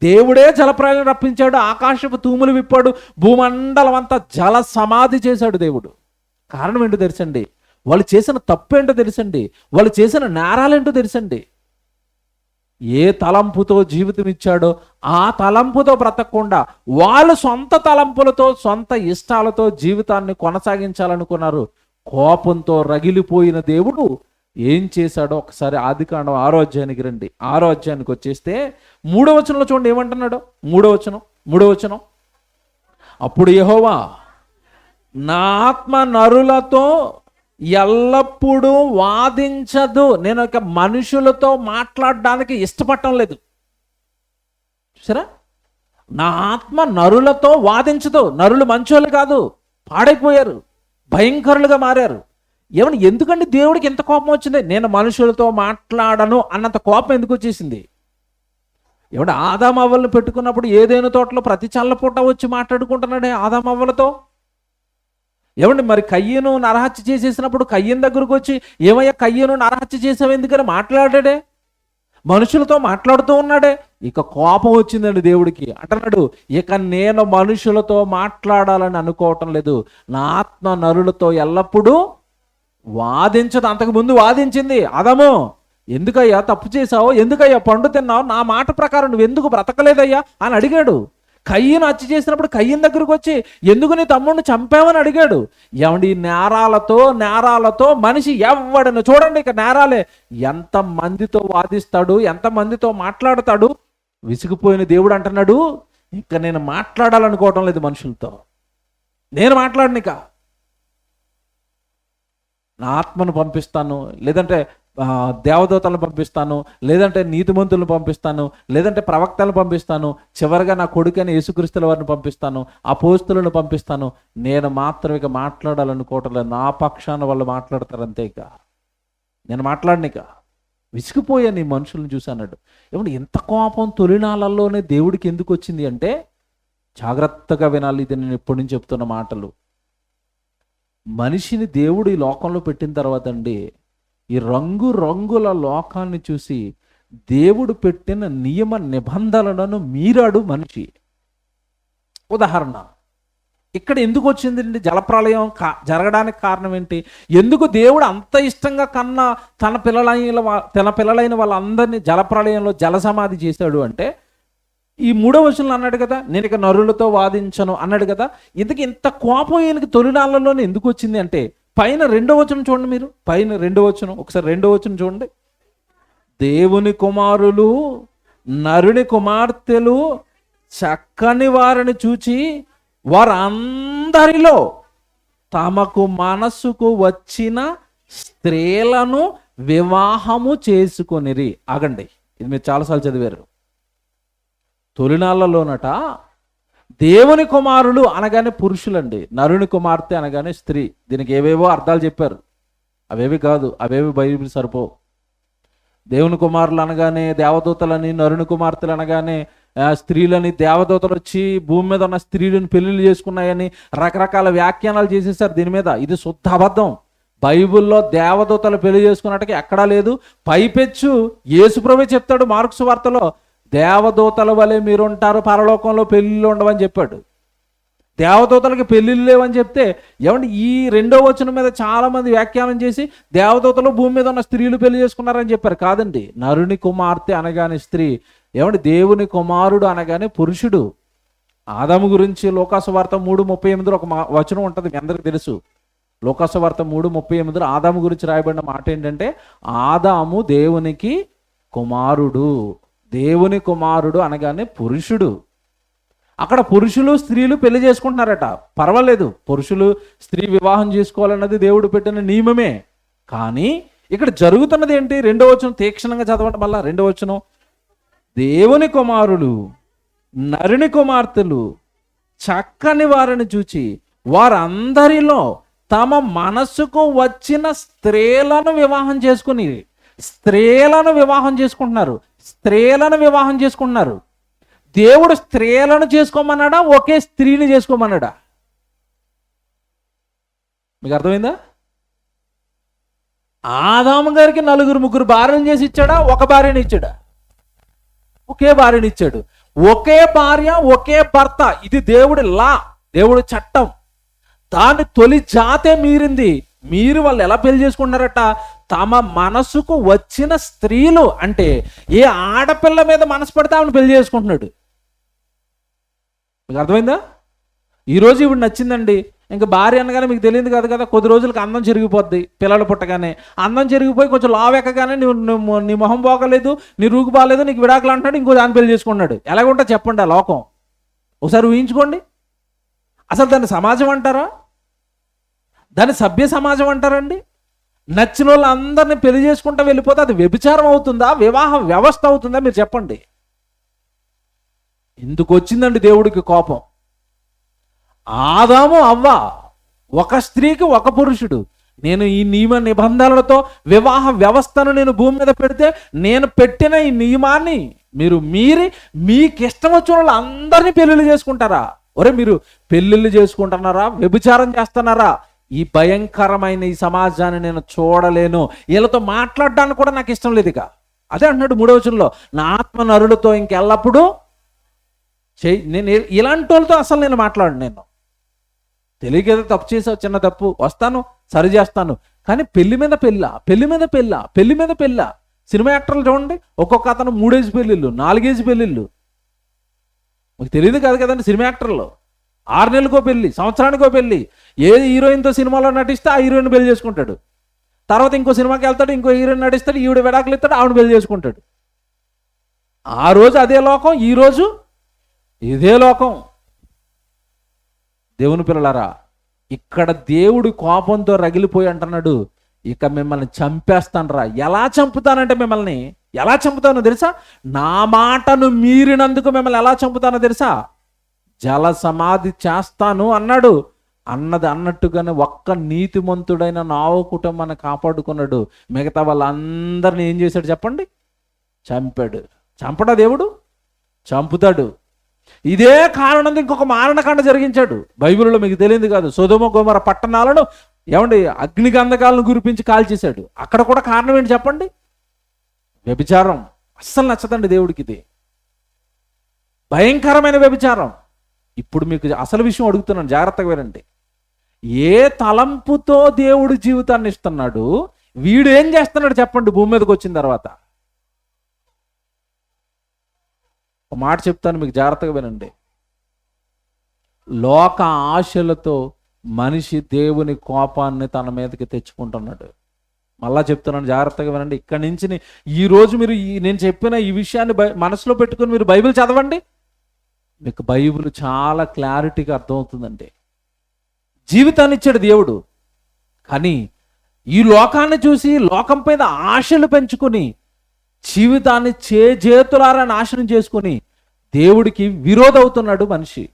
దేవుడే జలప్రళయం రప్పించాడు, ఆకాశపు తూములు విప్పాడు, భూమండలం అంతా జల సమాధి చేశాడు దేవుడు. కారణం ఏంటో తెలుసండి? వాళ్ళు చేసిన తప్పు ఏంటో తెలుసండి? వాళ్ళు చేసిన నేరాలేంటో తెలుసండి? ఏ తలంపుతో జీవితం ఇచ్చాడో ఆ తలంపుతో బ్రతకకుండా వాళ్ళు సొంత తలంపులతో సొంత ఇష్టాలతో జీవితాన్ని కొనసాగించాలనుకున్నారు. కోపంతో రగిలిపోయిన దేవుడు ఏం చేశాడో ఒకసారి ఆదికాండం 6వ అధ్యాయానికి రండి. 6వ అధ్యాయానికి వచ్చేస్తే 3వ వచనంలో చూడండి ఏమంటున్నాడు. 3వ వచనం, అప్పుడు యెహోవా, నా ఆత్మ నరులతో ఎల్లప్పుడూ వాదించదు. నేను ఒక మనుషులతో మాట్లాడడానికి ఇష్టపడటం లేదు. చూసారా, నా ఆత్మ నరులతో వాదించదు. నరులు మంచోళ్ళు కాదు, పాడైపోయారు, భయంకరులుగా మారారు. ఏమన్నా ఎందుకండి దేవుడికి ఎంత కోపం వచ్చింది? నేను మనుషులతో మాట్లాడను అన్నంత కోపం ఎందుకు వచ్చేసింది? ఏమంటే ఆదామవ్వలను పెట్టుకున్నప్పుడు ఏదైనా తోటలో ప్రతి చల్లపూట వచ్చి మాట్లాడుకుంటున్నాడే ఆదామవ్వలతో. ఏమండి మరి కయ్యను నరహత్య చేసేసినప్పుడు కయ్యను దగ్గరకు వచ్చి, ఏమయ్యా కయ్యను నరహత్య చేసావు ఎందుకని మాట్లాడాడే, మనుషులతో మాట్లాడుతూ ఉన్నాడే. ఇక కోపం వచ్చిందండి దేవుడికి. అంటున్నాడు, ఇక నేను మనుషులతో మాట్లాడాలని అనుకోవటం లేదు, నా ఆత్మ నరులతో ఎల్లప్పుడూ వాదించదు. అంతకుముందు వాదించింది. ఆదాము, ఎందుకయ్యా తప్పు చేసావు, ఎందుకయ్యా పండు తిన్నావు, నా మాట ప్రకారం నువ్వు ఎందుకు బ్రతకలేదయ్యా అని అడిగాడు. కయ్యను హత్య చేసినప్పుడు కయ్యను దగ్గరకు వచ్చి ఎందుకు నీ తమ్ముడిని చంపావని అడిగాడు. ఏమండి నేరాలతో మనిషి ఎవడను చూడండి, ఇక నేరాలే. ఎంత మందితో వాదిస్తాడు, ఎంత మందితో మాట్లాడతాడు. విసిగిపోయిన దేవుడు అంటున్నాడు, ఇక నేను మాట్లాడాలనుకోవటం లేదు మనుషులతో, నేను మాట్లాడనిక. నా ఆత్మను పంపిస్తాను, లేదంటే దేవదూతలను పంపిస్తాను, లేదంటే నీతిమంతులను పంపిస్తాను, లేదంటే ప్రవక్తలను పంపిస్తాను, చివరిగా నా కొడుకైన యేసుక్రీస్తుల వారిని పంపిస్తాను, అపోస్తులను పంపిస్తాను. నేను మాత్రం ఇక మాట్లాడాలనుకోవటం లేదు, నా పక్షాన వాళ్ళు మాట్లాడతారు అంతే. ఇక నేను మాట్లాడనిక. విసిగిపోయాను ఈ మనుషులను చూశానడు. ఏమంటే ఇంత కోపం తొలినాళ్ళల్లోనే దేవుడికి ఎందుకు వచ్చింది అంటే, జాగ్రత్తగా వినాలి, ఇది నేను ఎప్పటి నుంచి చెప్తున్న మాటలు. మనిషిని దేవుడు ఈ లోకంలో పెట్టిన తర్వాత అండి, ఈ రంగుల లోకాన్ని చూసి దేవుడు పెట్టిన నియమ నిబంధనలను మీరాడు మనిషి. ఉదాహరణ, ఇక్కడ ఎందుకు వచ్చిందండి జలప్రళయం జరగడానికి కారణం ఏంటి? ఎందుకు దేవుడు అంత ఇష్టంగా కన్నా తన పిల్లలైన వాళ్ళందరినీ జలప్రళయంలో జలసమాధి చేశాడు అంటే, ఈ 3వ వచనంలో అన్నాడు కదా, నేను ఇక నరులతో వాదించను అన్నాడు కదా. ఇంత కోపం ఈయనకి తొలినాళ్ళలోనే ఎందుకు వచ్చింది అంటే, పైన 2వ వచనం చూడండి మీరు. పైన 2వ వచనం, ఒకసారి 2వ వచనం చూడండి. దేవుని కుమారులు నరుని కుమార్తెలు చక్కని వారిని చూచి వారందరిలో తమకు మనసుకు వచ్చిన స్త్రీలను వివాహము చేసుకొనిరి. ఆగండి, ఇది మీరు చాలాసార్లు చదివారు. తొలినాళ్ళలోనట దేవుని కుమారులు అనగానే పురుషులండి, నరుని కుమార్తె అనగానే స్త్రీ. దీనికి ఏవేవో అర్థాలు చెప్పారు, అవేవి కాదు, అవేవి బైబిల్ సరిపోవు. దేవుని కుమారులు అనగానే దేవదూతలని, నరుని కుమార్తెలు అనగానే స్త్రీలని, దేవదూతలు వచ్చి భూమి మీద ఉన్న స్త్రీలను పెళ్లిళ్ళు చేసుకున్నాయని రకరకాల వ్యాఖ్యానాలు చేసేసారు దీని మీద. ఇది శుద్ధ అబద్ధం. బైబిల్లో దేవదూతలు పెళ్లి చేసుకున్నట్టుగా ఎక్కడా లేదు. పైపెచ్చు యేసుప్రభువే చెప్తాడు మార్కు సువార్తలో, దేవదూతల వలె మీరుంటారు, పరలోకంలో పెళ్ళిళ్ళు ఉండవని చెప్పాడు. దేవదూతలకి పెళ్ళిళ్ళు లేవని చెప్తే, ఏమంటే ఈ 2వ వచనం మీద చాలా మంది వ్యాఖ్యానం చేసి దేవదూతలు భూమి మీద ఉన్న స్త్రీలు పెళ్లి చేసుకున్నారని చెప్పారు. కాదండి, నరుని కుమార్తె అనగానే స్త్రీ. ఏమంటే దేవుని కుమారుడు అనగానే పురుషుడు. ఆదాము గురించి లోకాసు వార్త 3:38 ఒక వచనం ఉంటుంది, మీ అందరికీ తెలుసు. లోకాసు వార్త 3:38 ఆదాము గురించి రాయబడిన మాట ఏంటంటే, ఆదాము దేవునికి కుమారుడు. దేవుని కుమారుడు అనగానే పురుషుడు. అక్కడ పురుషులు స్త్రీలు పెళ్లి చేసుకుంటున్నారట, పర్వాలేదు, పురుషులు స్త్రీ వివాహం చేసుకోవాలన్నది దేవుడు పెట్టిన నియమమే. కానీ ఇక్కడ జరుగుతున్నది ఏంటి? 2వ వచనం తీక్షణంగా చదవడం వల్ల 2వ వచనం, దేవుని కుమారులు నరుని కుమార్తెలు చక్కని వారిని చూచి వారందరిలో తమ మనస్సుకు వచ్చిన స్త్రీలను వివాహం చేసుకుని, స్త్రీలను వివాహం చేసుకుంటున్నారు, స్త్రీలను వివాహం చేసుకుంటున్నారు. దేవుడు స్త్రీలను చేసుకోమన్నాడా, ఒకే స్త్రీని చేసుకోమన్నాడా? మీకు అర్థమైందా? ఆదాము గారికి 4 భార్యను చేసి ఇచ్చాడా, ఒక భార్యని ఇచ్చాడా? ఒకే భార్యని ఇచ్చాడు. ఒకే భార్య ఒకే భర్త, ఇది దేవుడి లా, దేవుడి చట్టం. దాన్ని తొలి జాతే మీరింది. మీరు వాళ్ళు ఎలా పెళ్లి చేసుకుంటున్నారట? తమ మనసుకు వచ్చిన స్త్రీలు, అంటే ఏ ఆడపిల్ల మీద మనసు పడితే ఆమెను పెళ్లి చేసుకుంటున్నాడు. మీకు అర్థమైందా? ఈరోజు ఇప్పుడు నచ్చిందండి, ఇంకా భార్య అనగానే మీకు తెలియదు కాదు కదా, కొద్ది రోజులకి అందం చెరిగిపోద్ది. పిల్లలు పుట్టగానే అందం చెరిగిపోయి కొంచెం లావెక్కగానే నీ మొహం బాగలేదు, నీ రూగు బాగలేదు, నీకు విడాకులు అంటున్నాడు, ఇంకో దాన్ని పెళ్లి చేసుకున్నాడు. ఎలాగుంటా చెప్పండి ఆ లోకం? ఒకసారి ఊహించుకోండి. అసలు దాన్ని సమాజం అంటారా? దాన్ని సభ్య సమాజం అంటారండి? నచ్చిన వాళ్ళు అందరినీ పెళ్లి చేసుకుంటా వెళ్ళిపోతే అది వ్యభిచారం అవుతుందా, వివాహ వ్యవస్థ అవుతుందా? మీరు చెప్పండి. ఎందుకు వచ్చిందండి దేవుడికి కోపం? ఆదాము అవ్వ ఒక స్త్రీకి ఒక పురుషుడు. నేను ఈ నియమ నిబంధనలతో వివాహ వ్యవస్థను నేను భూమి మీద పెడితే, నేను పెట్టిన ఈ నియమాన్ని మీరు మీరి మీకు ఇష్టం వచ్చిన వాళ్ళు అందరినీ పెళ్ళిళ్ళు చేసుకుంటారా? ఒరే, మీరు పెళ్ళిళ్ళు చేసుకుంటున్నారా, వ్యభిచారం చేస్తున్నారా? ఈ భయంకరమైన ఈ సమాజాన్ని నేను చూడలేను, వీళ్ళతో మాట్లాడడానికి కూడా నాకు ఇష్టం లేదు. ఇక అదే అంటున్నాడు 3వ వచనంలో, నా ఆత్మ నరులతో ఇంకెల్లప్పుడూ నేను ఇలాంటి వాళ్ళతో అసలు నేను మాట్లాడు. నేను తెలియకేదో తప్పు చేసావు, చిన్న తప్పు, వస్తాను సరి చేస్తాను, కానీ పెళ్లి మీద పెళ్ళ, పెళ్లి మీద పెళ్ళ, పెళ్లి మీద పెళ్ళ. సినిమా యాక్టర్లు చూడండి, ఒక్కొక్క అతను 3 ఏజ్ పెళ్ళిళ్ళు, 4 ఏజ్ పెళ్ళిళ్ళు. మీకు తెలియదు కాదు కదండి, సినిమా యాక్టర్లు 6 నెలలకో పెళ్ళి, సంవత్సరానికో పెళ్ళి. ఏ హీరోయిన్తో సినిమాలో నటిస్తే ఆ హీరోయిన్ పెళ్లి చేసుకుంటాడు. తర్వాత ఇంకో సినిమాకి వెళ్తాడు, ఇంకో హీరోయిన్ నటిస్తాడు, ఈవిడ విడాకులు ఇస్తాడు, ఆవిడ పెళ్లి చేసుకుంటాడు. ఆ రోజు అదే లోకం, ఈ రోజు ఇదే లోకం. దేవుని పిల్లలారా, ఇక్కడ దేవుడు కోపంతో రగిలిపోయి అంటున్నాడు, ఇక మిమ్మల్ని చంపేస్తానరా. ఎలా చంపుతానంటే మిమ్మల్ని ఎలా చంపుతానో తెలుసా? నా మాటను మీరినందుకు మిమ్మల్ని ఎలా చంపుతానో తెలుసా? జల సమాధి చేస్తాను అన్నాడు. అన్నది అన్నట్టుగానే ఒక్క నీతిమంతుడైన నావ కుటుంబాన్ని కాపాడుకున్నాడు. మిగతా వాళ్ళందరినీ ఏం చేశాడు చెప్పండి? చంపాడు. చంపడా దేవుడు? చంపుతాడు. ఇదే కారణం ఇంకొక మారణకాండ జరిగించాడు బైబిల్లో, మీకు తెలియదు కాదు. సొదొమ గొమొర్రా పట్టణాలను ఏమండి అగ్నిగంధకాలను గురిపించి కాల్చేశాడు. అక్కడ కూడా కారణం ఏంటి చెప్పండి? వ్యభిచారం. అస్సలు నచ్చదండి దేవుడికి ఇది, భయంకరమైన వ్యభిచారం. ఇప్పుడు మీకు అసలు విషయం అడుగుతున్నాను, జాగ్రత్తగా వినండి. ఏ తలంపుతో దేవుడు జీవితాన్ని ఇస్తున్నాడు, వీడు ఏం చేస్తున్నాడు చెప్పండి భూమి మీదకి వచ్చిన తర్వాత? ఒక మాట చెప్తాను మీకు, జాగ్రత్తగా వినండి. లోక ఆశలతో మనిషి దేవుని కోపాన్ని తన మీదకి తెచ్చుకుంటున్నాడు. మళ్ళా చెప్తున్నాను, జాగ్రత్తగా వినండి. ఇక్కడి నుంచి ఈరోజు మీరు నేను చెప్పిన ఈ విషయాన్ని మనసులో పెట్టుకుని మీరు బైబిల్ చదవండి, మీకు బైబిల్ చాలా క్లారిటీగా అర్థమవుతుందండి. జీవితాన్ని ఇచ్చాడు దేవుడు, కానీ ఈ లోకాన్ని చూసి లోకం పైన ఆశలు పెంచుకొని జీవితాన్ని చేతులారా నాశనం చేసుకొని దేవుడికి విరోధవుతున్నాడు మనిషి.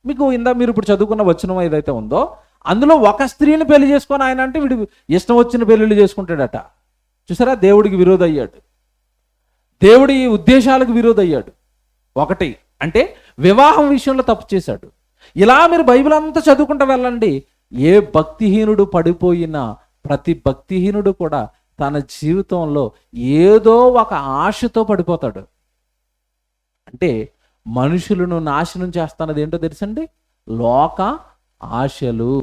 మీకు మీరు ఇప్పుడు చదువుకున్న వచనం ఏదైతే ఉందో అందులో ఒక స్త్రీని పెళ్లి చేసుకొని ఆయన అంటే వీడు ఇష్టం వచ్చిన పెళ్ళిళ్ళు చేసుకుంటాడట. చూసారా, దేవుడికి విరోధయ్యాడు, దేవుడి ఉద్దేశాలకు విరోధయ్యాడు. ఒకటి అంటే వివాహం విషయంలో తప్పు చేశాడు. ఇలా మీరు బైబిల్ అంతా చదువుకుంటూ వెళ్ళండి. ఏ భక్తిహీనుడు పడిపోయినా ప్రతి భక్తిహీనుడు కూడా తన జీవితంలో ఏదో ఒక ఆశతో పడిపోతాడు. అంటే మనుషులను నాశనం చేస్తున్నది ఏంటో తెలుసండి? లోక ఆశలు.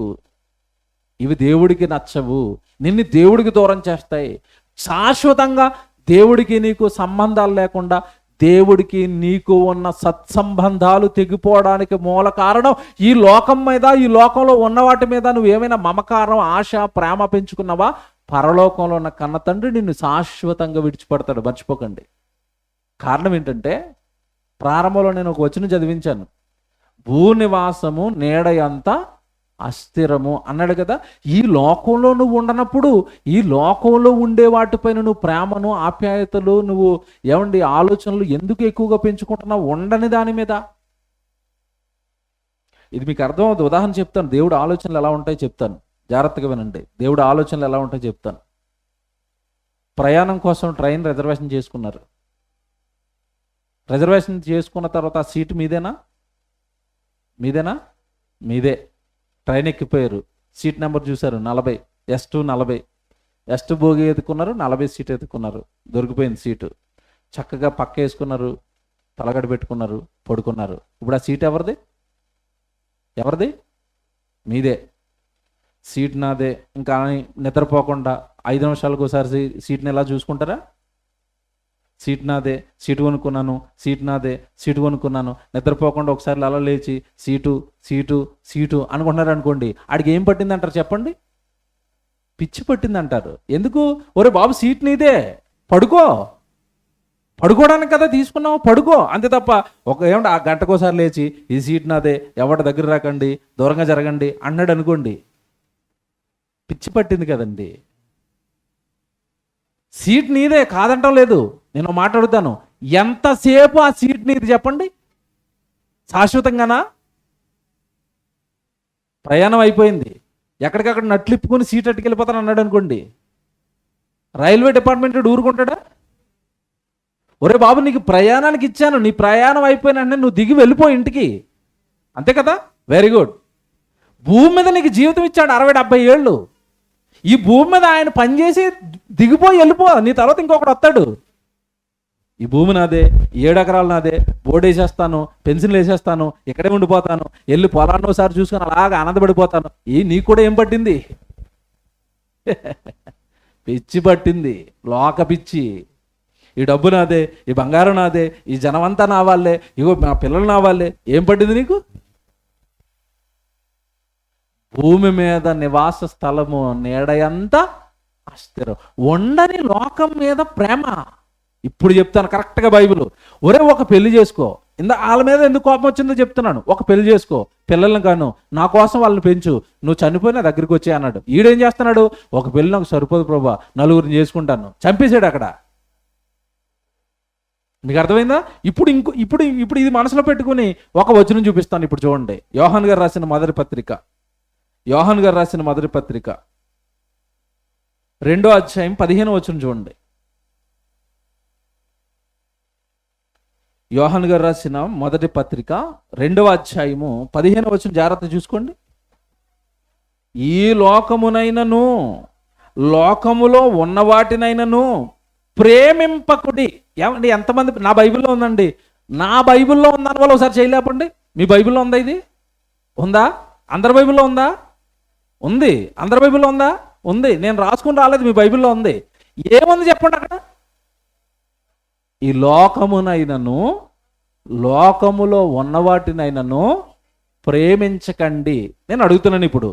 ఇవి దేవుడికి నచ్చవు, నిన్ను దేవుడికి దూరం చేస్తాయి. శాశ్వతంగా దేవుడికి నీకు సంబంధాలు లేకుండా దేవుడికి నీకు ఉన్న సత్సంబంధాలు తెగిపోవడానికి మూల కారణం ఈ లోకం మీద, ఈ లోకంలో ఉన్న వాటి మీద నువ్వేమైనా మమకారం, ఆశ, ప్రేమ పెంచుకున్నావా? పరలోకంలో ఉన్న కన్న తండ్రి నిన్ను శాశ్వతంగా విడిచిపెడతాడు, మర్చిపోకండి. కారణం ఏంటంటే, ప్రారంభంలో నేను ఒక వచనం చదివించాను, భూనివాసము నీడయంత అస్థిరము అన్నాడు కదా. ఈ లోకంలో నువ్వు ఉండనప్పుడు, ఈ లోకంలో ఉండే వాటిపైన నువ్వు ప్రేమను, ఆప్యాయతలు, నువ్వు ఆలోచనలు ఎందుకు ఎక్కువగా పెంచుకుంటున్నావు? ఉండని దాని మీద. ఇది మీకు అర్థమవుతుంది. ఉదాహరణ చెప్తాను. దేవుడు ఆలోచనలు ఎలా ఉంటాయో చెప్తాను, జాగ్రత్తగా వినండి. దేవుడు ఆలోచనలు ఎలా ఉంటాయో చెప్తాను. ప్రయాణం కోసం ట్రైన్ రిజర్వేషన్ చేసుకున్నారు. రిజర్వేషన్ చేసుకున్న తర్వాత ఆ సీటు మీదేనా? మీదే. ట్రైన్ ఎక్కిపోయారు. సీట్ నెంబర్ చూశారు 40, S2 S2 బోగి ఎత్తుకున్నారు, 40 సీట్ ఎత్తుకున్నారు. దొరికిపోయింది సీటు. చక్కగా పక్క వేసుకున్నారు, తలగడ పెట్టుకున్నారు, పడుకున్నారు. ఇప్పుడు ఆ సీట్ ఎవరిది? మీదే. సీట్ నాదే. ఇంకా నిద్రపోకుండా 5 నిమిషాలకు ఒకసారి సీట్ని ఎలా చూసుకుంటారా? సీట్ నాదే, సీటు కొనుక్కున్నాను, సీట్ నాదే, సీటు కొనుక్కున్నాను. నిద్రపోకుండా ఒకసారి అలా లేచి సీటు అనుకుంటున్నారు అనుకోండి, ఆడికి ఏం పట్టిందంటారు చెప్పండి? పిచ్చి పట్టిందంటారు. ఎందుకు? ఒరే బాబు, సీట్ నీదే, పడుకోవడానికి కదా తీసుకున్నావు, పడుకో అంతే తప్ప ఆ గంటకోసారి లేచి ఈ సీట్ నాదే, ఎవరి దగ్గర రాకండి, దూరంగా జరగండి అన్నాడు అనుకోండి, పిచ్చి పట్టింది కదండి. సీట్ నీదే, కాదంటం లేదు. నేను మాట్లాడుతాను, ఎంతసేపు ఆ సీట్ నీది చెప్పండి? శాశ్వతంగానా? ప్రయాణం అయిపోయింది, ఎక్కడికక్కడ నట్లిప్పుకొని సీట్ అట్టుకెళ్ళిపోతాను అన్నాడు అనుకోండి, రైల్వే డిపార్ట్మెంట్ ఊరుకుంటాడా? ఒరే బాబు, నీకు ప్రయాణానికి ఇచ్చాను, నీ ప్రయాణం అయిపోయిన నువ్వు దిగి వెళ్ళిపో ఇంటికి, అంతే కదా? Very good. భూమి మీద నీకు జీవితం ఇచ్చాడు 60-70 ఏళ్ళు. ఈ భూమి మీద ఆయన పనిచేసి దిగిపోయి వెళ్ళిపో, నీ తర్వాత ఇంకొకటి వస్తాడు. ఈ భూమి నాదే, 7 ఎకరాలు నాదే, బోర్డు వేసేస్తాను, పెన్సిల్ వేసేస్తాను, ఇక్కడే ఉండిపోతాను, వెళ్ళి పొలాన్ని ఒకసారి చూసుకొని అలాగా ఆనందపడిపోతాను. నీకు కూడా ఏం పట్టింది? పిచ్చి పట్టింది, లోక పిచ్చి. ఈ డబ్బు నాదే, ఈ బంగారం నాదే, ఈ జనమంతా నా వాళ్ళే, ఇగో మా పిల్లలు నా వాళ్ళే. ఏం పట్టింది నీకు? భూమి మీద నివాస స్థలము నీడయంత అస్థిరం. ఉండని లోకం మీద ప్రేమ. ఇప్పుడు చెప్తాను కరెక్ట్గా బైబిల్. ఒరే, ఒక పెళ్లి చేసుకో. వాళ్ళ మీద ఎందుకు కోపం వచ్చిందో చెప్తున్నాను. ఒక పెళ్లి చేసుకో, పిల్లల్ని కాను, నా కోసం వాళ్ళని పెంచు, నువ్వు చనిపోయినా దగ్గరికి వచ్చే అన్నాడు. ఈడేం చేస్తున్నాడు? ఒక పెళ్లి నాకు సరిపోదు ప్రభా, 4గురిని చేసుకుంటాను. చంపేశాడు అక్కడ. మీకు అర్థమైందా? ఇప్పుడు ఇది మనసులో పెట్టుకుని ఒక వచనం చూపిస్తాను. ఇప్పుడు చూడండి, యోహాన్ గారు రాసిన మొదటి పత్రిక 2వ అధ్యాయం 15వ వచనం చూడండి. యోహాన్ గారు రాసిన మొదటి పత్రిక 2వ అధ్యాయము 15వ వచనం జాగ్రత్త చూసుకోండి. ఈ లోకమునైనను లోకములో ఉన్న వాటినైనను ప్రేమింపకుడి. ఏమండి, ఎంతమంది? నా బైబిల్లో ఉందండి. నా బైబిల్లో ఉందని వాళ్ళు ఒకసారి చేయలేపండి. మీ బైబిల్లో ఉందా? ఇది ఉందా? అందరి బైబిల్లో ఉందా? ఉంది. అందరి బైబిల్లో ఉందా? ఉంది. నేను రాసుకుని రాలేదు, మీ బైబిల్లో ఉంది. ఏముంది చెప్పండి అక్కడ? ఈ లోకమునైనను లోకములో ఉన్నవాటినైనను ప్రేమించకండి. నేను అడుగుతున్నాను ఇప్పుడు,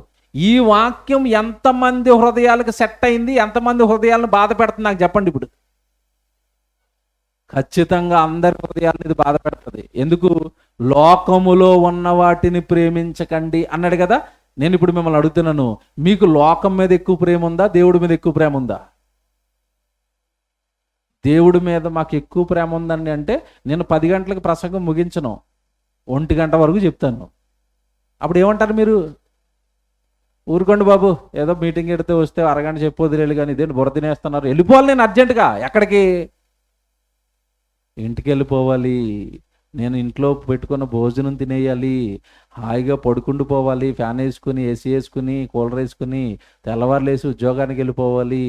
ఈ వాక్యం ఎంతమంది హృదయాలకు సెట్ అయింది? ఎంతమంది హృదయాలను బాధ పెడుతుంది నాకు చెప్పండి ఇప్పుడు. ఖచ్చితంగా అందరి హృదయాలను ఇది బాధ పెడుతుంది. ఎందుకు? లోకములో ఉన్న వాటిని ప్రేమించకండి అన్నాడు కదా. నేను ఇప్పుడు మిమ్మల్ని అడుగుతున్నాను, మీకు లోకం మీద ఎక్కువ ప్రేమ ఉందా, దేవుడి మీద ఎక్కువ ప్రేమ ఉందా? దేవుడి మీద మాకు ఎక్కువ ప్రేమ ఉందండి అంటే నేను 10 గంటలకు ప్రసంగం ముగించను, 1 గంట వరకు చెప్తాను. అప్పుడు ఏమంటారు మీరు? ఊరుకోండి బాబు, ఏదో మీటింగ్ ఎడితే వస్తే అరగంట చెప్పొదిలేదు కానీ ఇదేంటి బుర్ర తినేస్తున్నారు. వెళ్ళిపోవాలి నేను అర్జెంటుగా. ఎక్కడికి? ఇంటికి వెళ్ళిపోవాలి. నేను ఇంట్లో పెట్టుకున్న భోజనం తినేయాలి, హాయిగా పడుకుంటూ పోవాలి, ఫ్యాన్ వేసుకుని, ఏసీ వేసుకుని, కూలర్ వేసుకుని, తెల్లవారులేసి ఉద్యోగానికి వెళ్ళిపోవాలి,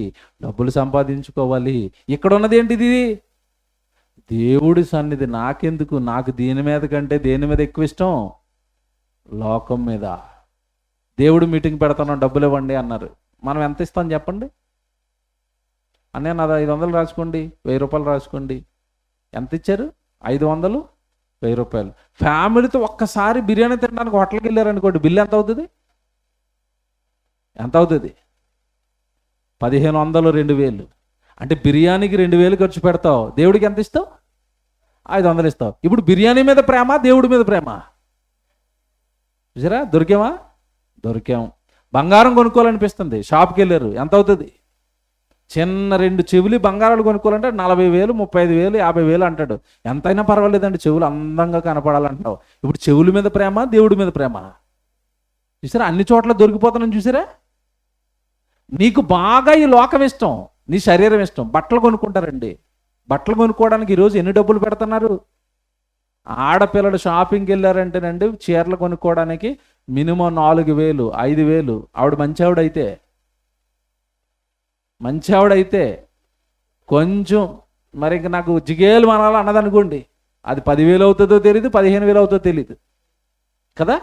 డబ్బులు సంపాదించుకోవాలి. ఇక్కడ ఉన్నది ఏంటిది? దేవుడి సన్నిధి. నాకెందుకు? నాకు దీని మీద కంటే దేని మీద ఎక్కువ ఇష్టం? లోకం మీద. దేవుడు మీటింగ్ పెడతాను, డబ్బులు ఇవ్వండి అన్నారు. మనం ఎంత ఇస్తాం చెప్పండి? అన్నీ నాది 500 రాసుకోండి, 1000 రూపాయలు రాసుకోండి. ఎంత ఇచ్చారు? 500, 1000 రూపాయలు. ఫ్యామిలీతో ఒక్కసారి బిర్యానీ తినడానికి హోటల్కి వెళ్ళారనుకోండి, బిల్లు ఎంత అవుతుంది? ఎంత అవుతుంది? 1500, 2000. అంటే బిర్యానీకి 2000 ఖర్చు పెడతావు, దేవుడికి ఎంత ఇస్తావు? 500 ఇస్తావు. ఇప్పుడు బిర్యానీ మీద ప్రేమ, దేవుడి మీద ప్రేమ. చూసారా, దొరికామా? దొరికాం. బంగారం కొనుక్కోవాలనిపిస్తుంది, షాప్కి వెళ్ళారు, ఎంత అవుతుంది? చిన్న 2 చెవులు బంగారాలు కొనుక్కోవాలంటే 40,000, 35,000, 50,000 అంటాడు. ఎంతైనా పర్వాలేదండి, చెవులు అందంగా కనపడాలంటావు. ఇప్పుడు చెవుల మీద ప్రేమ, దేవుడి మీద ప్రేమ. చూసారా, అన్ని చోట్ల దొరికిపోతానని చూసారా. నీకు బాగా ఈ లోకం ఇష్టం, నీ శరీరం ఇష్టం. బట్టలు కొనుక్కుంటారండి, బట్టలు కొనుక్కోవడానికి ఈరోజు ఎన్ని డబ్బులు పెడుతున్నారు? ఆడపిల్లలు షాపింగ్కి వెళ్ళారంటేనండి, చీరలు కొనుక్కోవడానికి మినిమం 4,000, 5,000. ఆవిడ మంచి ఆవిడైతే కొంచెం మరి ఇంక నాకు జిగేలు మనాలి అన్నదనుకోండి, అది 10,000 అవుతుందో తెలియదు, 15,000 అవుతుందో తెలియదు కదా.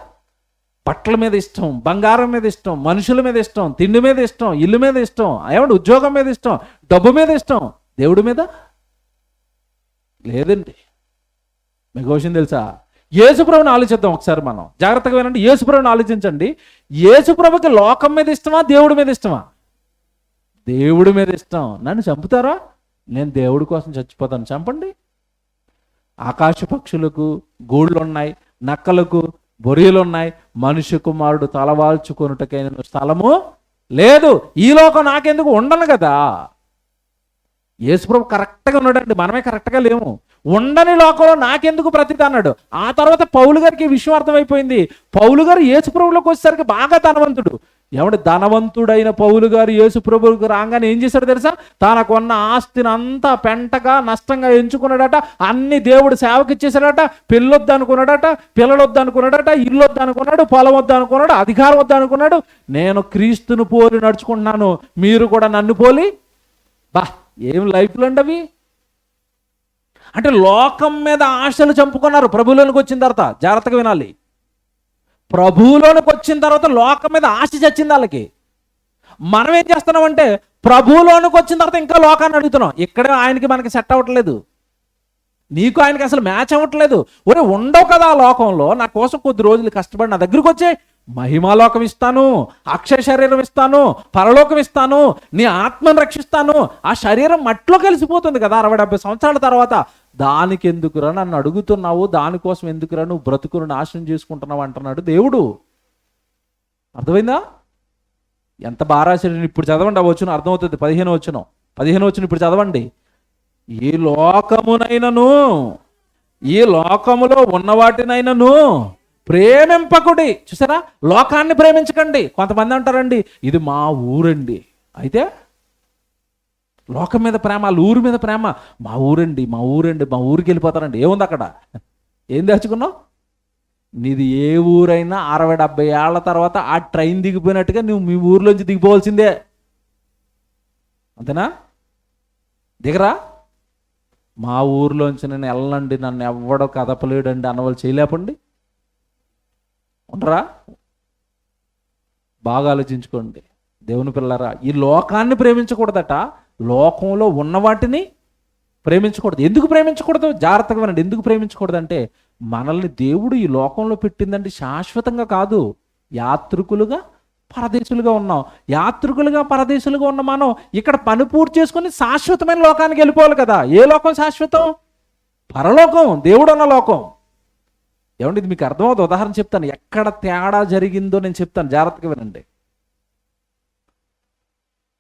బట్టల మీద ఇష్టం, బంగారం మీద ఇష్టం, మనుషుల మీద ఇష్టం, తిండి మీద ఇష్టం, ఇల్లు మీద ఇష్టం, ఏమంటే ఉద్యోగం మీద ఇష్టం, డబ్బు మీద ఇష్టం. దేవుడి మీద లేదండి. మీకు విషయం తెలుసా? యేసుప్రభుని ఆలోచిద్దాం ఒకసారి, మనం జాగ్రత్తగా వినండి. యేసుప్రభుని ఆలోచించండి. యేసుప్రభుకి లోకం మీద ఇష్టమా, దేవుడి మీద ఇష్టమా? దేవుడి మీద ఇష్టం. నన్ను చంపుతారా? నేను దేవుడి కోసం చచ్చిపోతాను, చంపండి. ఆకాశ పక్షులకు గూళ్ళు ఉన్నాయి, నక్కలకు బొరియలు ఉన్నాయి, మనుష్య కుమారుడు తలవాల్చుకొనుటకైన స్థలము లేదు. ఈ లోకం నాకెందుకు? ఉండను కదా. యేసుప్రభు కరెక్ట్గా ఉన్నాడండి, మనమే కరెక్ట్గా లేము. ఉండని లోకంలో నాకెందుకు ప్రతిది అన్నాడు. ఆ తర్వాత పౌలు గారికి విషయం అర్థమైపోయింది. పౌలు గారు యేసుప్రభులోకి వచ్చేసరికి బాగా ధనవంతుడు. ఏమంటే ధనవంతుడైన పౌలు గారు యేసుప్రభువుకు రాగానే ఏం చేశాడు తెలుసా? తనకున్న ఆస్తిని అంతా పెంటగా నష్టంగా ఎంచుకున్నాడట. అన్ని దేవుడు సేవకి ఇచ్చేసాడట. పెళ్ళొద్దు అనుకున్నాడట, పిల్లలొద్దు అనుకున్నాడట, ఇల్లు వద్దు అనుకున్నాడు, పొలం వద్దు అనుకున్నాడు, అధికారం వద్దు అనుకున్నాడు. నేను క్రీస్తును పోలి నడుచుకుంటున్నాను, మీరు కూడా నన్ను పోలి. ఏం లైఫ్లు అండి అవి. అంటే లోకం మీద ఆశలు చంపుకున్నారు. ప్రభువులోనికి వచ్చిన తర్వాత జాగ్రత్తగా వినాలి. ప్రభువులోనికి వచ్చిన తర్వాత లోకం మీద ఆశ చచ్చింది వాళ్ళకి. మనం ఏం చేస్తున్నామంటే ప్రభువులోనికి వచ్చిన తర్వాత ఇంకా లోకాన్ని అడుగుతున్నాం. ఇక్కడే ఆయనకి మనకి సెట్ అవ్వట్లేదు, నీకు ఆయనకి అసలు మ్యాచ్ అవ్వట్లేదు. ఒరే ఉండవు కదా ఆ లోకంలో, నా కోసం కొద్ది రోజులు కష్టపడి నా దగ్గరకు వచ్చే మహిమాలోకం ఇస్తాను, అక్షయ శరీరం ఇస్తాను, పరలోకం ఇస్తాను, నీ ఆత్మను రక్షిస్తాను. ఆ శరీరం మట్టిలో కలిసిపోతుంది కదా 60-70 సంవత్సరాల తర్వాత. దానికి ఎందుకురా నన్ను అడుగుతున్నావు? దానికోసం ఎందుకురా నువ్వు బ్రతుకును నాశనం చేసుకుంటున్నావు అంటున్నాడు దేవుడు. అర్థమైందా? ఎంత బారాశరీరం. ఇప్పుడు చదవండి, ఆ వచనం అర్థమవుతుంది. 15వ వచనం ఇప్పుడు చదవండి. ఈ లోకమునైనను, ఈ లోకములో ఉన్న వాటినైనను ప్రేమింపకుడి. చూసారా, లోకాన్ని ప్రేమించకండి. కొంతమంది అంటారండి ఇది మా ఊరండి, అయితే లోకం మీద ప్రేమ, వాళ్ళ ఊరి మీద ప్రేమ. మా ఊరండి, మా ఊరికి వెళ్ళిపోతారండి. ఏముంది అక్కడ? ఏం తెచ్చుకున్నావు? నీది ఏ ఊరైనా 60-70 ఏళ్ల తర్వాత ఆ ట్రైన్ దిగిపోయినట్టుగా నువ్వు మీ ఊర్లోంచి దిగిపోవాల్సిందే. అంతేనా? దిగరా? మా ఊర్లోంచి నేను వెళ్ళండి, నన్ను ఎవడో కదపలేడండి అన్నవాళ్ళు చేయలేపండి. ఉండరా? బాగా ఆలోచించుకోండి దేవుని పిల్లరా. ఈ లోకాన్ని ప్రేమించకూడదట, లోకంలో ఉన్న వాటిని ప్రేమించకూడదు. ఎందుకు ప్రేమించకూడదు? జాగ్రత్తగా వినండి. ఎందుకు ప్రేమించకూడదు అంటే, మనల్ని దేవుడు ఈ లోకంలో పెట్టిందంటే శాశ్వతంగా కాదు, యాత్రికులుగా పరదేశులుగా ఉన్నాం. యాత్రికులుగా పరదేశులుగా ఉన్న మనం ఇక్కడ పని పూర్తి చేసుకుని శాశ్వతమైన లోకానికి వెళ్ళిపోవాలి కదా. ఏ లోకం శాశ్వతం? పరలోకం, దేవుడు ఉన్న లోకం. ఏమండి, ఇది మీకు అర్థమవుతుంది. ఉదాహరణ చెప్తాను, ఎక్కడ తేడా జరిగిందో నేను చెప్తాను, జాగ్రత్తగా వినండి.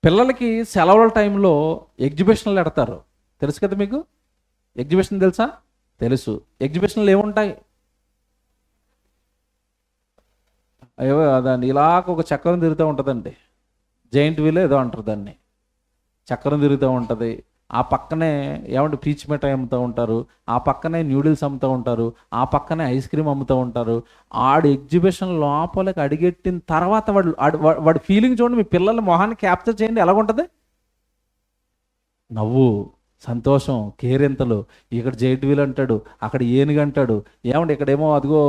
పిల్లలకి సెలవుల టైంలో ఎగ్జిబిషన్లు పెడతారు, తెలుసు కదా మీకు. ఎగ్జిబిషన్ తెలుసా? తెలుసు. ఎగ్జిబిషన్లు ఏముంటాయి? అయ్యో దాన్ని ఇలాగ ఒక చక్రం తిరుగుతూ ఉంటుందండి, జైంట్ వీల్ ఏదో అంటారు దాన్ని. చక్రం తిరుగుతూ ఉంటుంది. ఆ పక్కనే ఏమంటే పీచ్ మిఠాయి అమ్ముతూ ఉంటారు, ఆ పక్కనే న్యూడిల్స్ అమ్ముతూ ఉంటారు, ఆ పక్కనే ఐస్ క్రీమ్ అమ్ముతూ ఉంటారు. ఆడు ఎగ్జిబిషన్ లోపలికి అడిగెట్టిన తర్వాత వాడి ఫీలింగ్ చూడండి. మీ పిల్లల మొహాన్ని క్యాప్చర్ చేయండి, ఎలాగుంటుంది? నవ్వు, సంతోషం, కేరింతలు. ఇక్కడ జైంట్ వీల్ అంటాడు, అక్కడ ఏనుగు అంటాడు. ఏమంటే ఇక్కడేమో అదిగో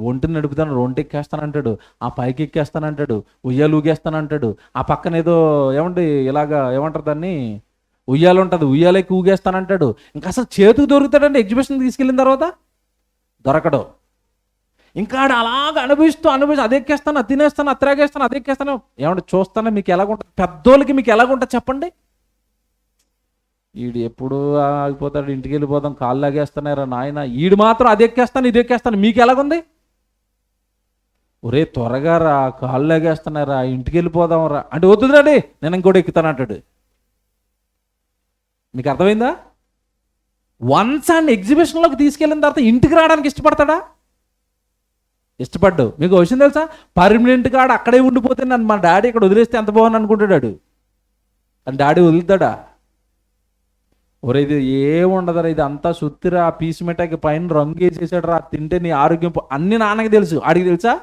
ఒంటిని నడుపుతాను, ఒంటి ఎక్కేస్తానంటాడు, ఆ పైకి ఎక్కేస్తానంటాడు, ఉయ్యాలు ఊగేస్తానంటాడు. ఆ పక్కన ఏదో ఏమండి ఇలాగా ఏమంటారు దాన్ని, ఉయ్యాలు ఉంటుంది, ఉయ్యాలకి ఊగేస్తానంటాడు. ఇంకా అసలు చేతికి దొరుకుతాడండి ఎగ్జిబిషన్ తీసుకెళ్ళిన తర్వాత? దొరకడు. ఇంకా ఆడు అలాగ అనుభవిస్తూ అది ఎక్కేస్తాను, అది తినేస్తాను, అది త్రాగేస్తాను, అది ఎక్కేస్తాను. ఏమంటే చూస్తానే మీకు ఎలాగుంటుంది? పెద్దోళ్ళకి మీకు ఎలాగుంటుంది చెప్పండి? ఈడు ఎప్పుడు ఆగిపోతాడు, ఇంటికి వెళ్ళిపోతాం, కాళ్ళు లాగేస్తున్నారా నాయన, ఈడు మాత్రం అది ఎక్కేస్తాను, ఇది ఎక్కేస్తాను. మీకు ఎలాగుంది? ఒరే త్వరగా రా, కాళ్ళు లాగేస్తున్నారా, ఇంటికి వెళ్ళిపోదాం రా అంటే వద్దురాడి, నేను ఇంకోటి ఎక్కుతాను అంటాడు. మీకు అర్థమైందా? వన్స్ అండ్ ఎగ్జిబిషన్లోకి తీసుకెళ్ళిన తర్వాత ఇంటికి రావడానికి ఇష్టపడతాడా? ఇష్టపడ్డు. మీకు విషయం తెలుసా? పర్మనెంట్గా ఆడు అక్కడే ఉండిపోతే నన్ను మా డాడీ ఇక్కడ వదిలేస్తే ఎంత బాగుంది అనుకుంటాడు. అని డాడీ వదులుతాడా? ఒరే ఇది ఏముండదురా, ఇది అంతా సుత్తిరా, పీసు మిఠాయికి పైన రంగు వేసేసాడు రా, తింటే నీ ఆరోగ్యం అన్ని నాన్నకి తెలుసు, ఆడికి తెలుసా?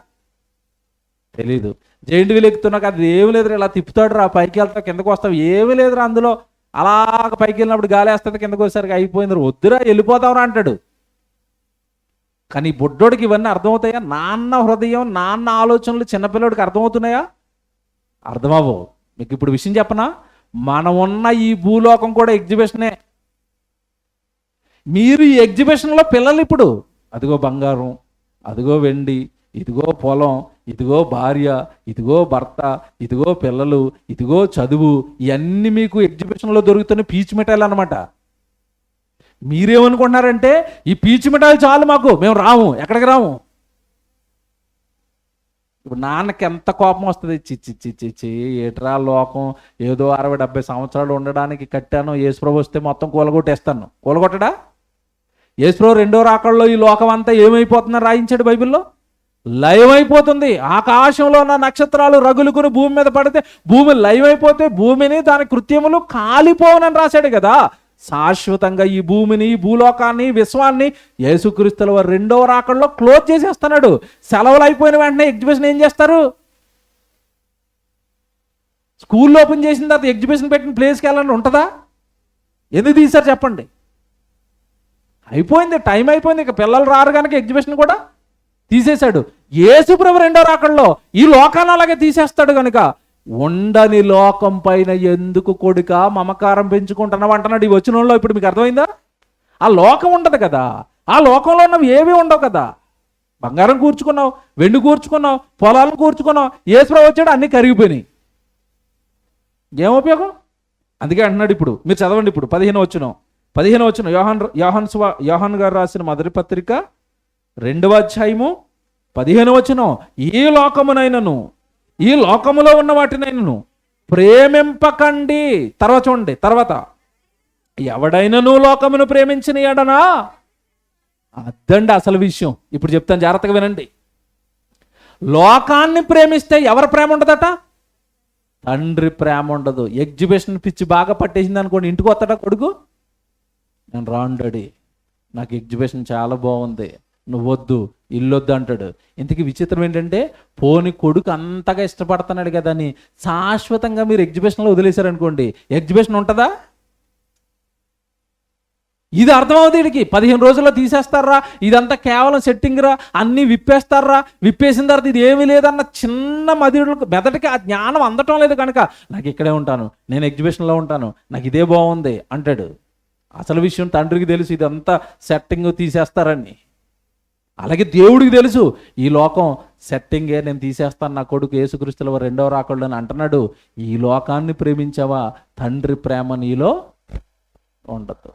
తెలీదు. జైంట్ వీల్ ఎక్కుతున్నాక అది ఏమి లేదురా, ఇలా తిప్పుతాడు రా, పైకి వెళ్తావు, కిందకు వస్తావు, ఏమీ లేదురా అందులో, అలాగ పైకి వెళ్ళినప్పుడు గాలి వేస్తుంది, కిందకు వచ్చేసరికి అయిపోయింది, వద్దురా వెళ్ళిపోతావురా అంటాడు. కానీ బుడ్డోడికి ఇవన్నీ అర్థమవుతాయా? నాన్న హృదయం, నాన్న ఆలోచనలు చిన్నపిల్లడికి అర్థమవుతున్నాయా? అర్థమవ్వవు. మీకు ఇప్పుడు విషయం చెప్పనా? మనం ఉన్న ఈ భూలోకం కూడా ఎగ్జిబిషనే. మీరు ఈ ఎగ్జిబిషన్లో పిల్లలు ఇప్పుడు అదిగో బంగారం, అదిగో వెండి, ఇదిగో పొలం, ఇదిగో భార్య, ఇదిగో భర్త, ఇదిగో పిల్లలు, ఇదిగో చదువు, ఇవన్నీ మీకు ఎగ్జిబిషన్లో దొరుకుతున్న పీచు మిఠాయిలు అనమాట. మీరేమనుకుంటున్నారంటే ఈ పీచు మిఠాయిలు చాలు మాకు, మేము రాము, ఎక్కడికి రాము. ఇప్పుడు నాన్నకి ఎంత కోపం వస్తుంది, చిచ్చి ఏట్రా లోకం, ఏదో 60-70 సంవత్సరాలు ఉండడానికి కట్టాను, యేసుప్రభు వస్తే మొత్తం కూలగొట్టేస్తాను. కూలగొట్టడా? యేసుప్రభు రెండో రాకడలో ఈ లోకం అంతా ఏమైపోతుందని రాయించాడు బైబిల్లో? లయమైపోతుంది. ఆకాశంలో ఉన్న నక్షత్రాలు రగులుకుని భూమి మీద పడితే భూమి లయమైపోతే భూమిని దాని కృత్యములు కాలిపోవనని రాశాడు కదా. శాశ్వతంగా ఈ భూమిని, ఈ భూలోకాన్ని, విశ్వాన్ని యేసుక్రీస్తుల వారు రెండవ రాకడలో క్లోజ్ చేసేస్తున్నాడు. సెలవులు అయిపోయిన వెంటనే ఎగ్జిబిషన్ ఏం చేస్తారు? స్కూల్ ఓపెన్ చేసిన తర్వాత ఎగ్జిబిషన్ పెట్టిన ప్లేస్కి వెళ్ళాలని ఉంటుందా? ఎందుకు తీశారు చెప్పండి? అయిపోయింది, టైం అయిపోయింది, ఇక పిల్లలు రారు కనుక ఎగ్జిబిషన్ కూడా తీసేశాడు. యేసుప్రభు రెండో రాకడలో ఈ లోకాన్ని అలాగే తీసేస్తాడు కనుక ఉండని లోకం పైన ఎందుకు కొడుక మమకారం పెంచుకుంటున్నావు అంటున్నాడు ఈ వచనంలో. ఇప్పుడు మీకు అర్థమైందా? ఆ లోకం ఉండదు కదా, ఆ లోకంలో ఉన్నవి ఏమీ ఉండవు కదా. బంగారం కూర్చుకున్నావు, వెండి కూర్చుకున్నావు, పొలాలను కూర్చుకున్నావు, యేసుప్రభు వచ్చాడు, అన్నీ కరిగిపోయినాయి, ఏం ఉపయోగం? అందుకే అంటున్నాడు. ఇప్పుడు మీరు చదవండి, ఇప్పుడు 15వ వచనం యోహాన్ గారు రాసిన మొదటి పత్రిక 2వ అధ్యాయము 15వ వచనం. ఈ లోకమునైనను, ఈ లోకములో ఉన్న వాటినైనను ప్రేమింపకండి. తర్వాత చూడండి, తర్వాత ఎవడైనను లోకమును ప్రేమించిన ఎడనా, అద్దండి అసలు విషయం. ఇప్పుడు చెప్తాను, జాగ్రత్తగా వినండి. లోకాన్ని ప్రేమిస్తే ఎవరి ప్రేమ ఉండదట? తండ్రి ప్రేమ ఉండదు. ఎగ్జిబిషన్ పిచ్చి బాగా పట్టేసింది అనుకోండి, ఇంటికి వస్తాడా కొడుకు? నేను రాను డాడీ, నాకు ఎగ్జిబిషన్ చాలా బాగుంది, నువ్వు వద్దు, ఇల్లొద్దు అంటాడు. ఇంతకీ విచిత్రం ఏంటంటే పోని కొడుకు అంతగా ఇష్టపడుతున్నాడు కదా అని శాశ్వతంగా మీరు ఎగ్జిబిషన్లో వదిలేశారనుకోండి, ఎగ్జిబిషన్ ఉంటుందా? ఇది అర్థమవుతుంది వీడికి. 15 రోజుల్లో తీసేస్తారా, ఇదంతా కేవలం సెట్టింగ్ రా, అన్నీ విప్పేస్తారా, విప్పేసిన తర్వాత ఇది ఏమీ లేదన్న చిన్న మెదటికి ఆ జ్ఞానం అందటం లేదు కనుక నాకు ఇక్కడే ఉంటాను, నేను ఎగ్జిబిషన్లో ఉంటాను, నాకు ఇదే బాగుంది అంటాడు. అసలు విషయం తండ్రికి తెలుసు ఇదంతా సెట్టింగ్ తీసేస్తారని. అలాగే దేవుడికి తెలుసు ఈ లోకం సెట్టింగే, నేను తీసేస్తాను, నా కొడుకు యేసుక్రీస్తుల వారు రెండవ రాకడలో అని అంటున్నాడు. ఈ లోకాన్ని ప్రేమించావా, తండ్రి ప్రేమ నీలో ఉండదు.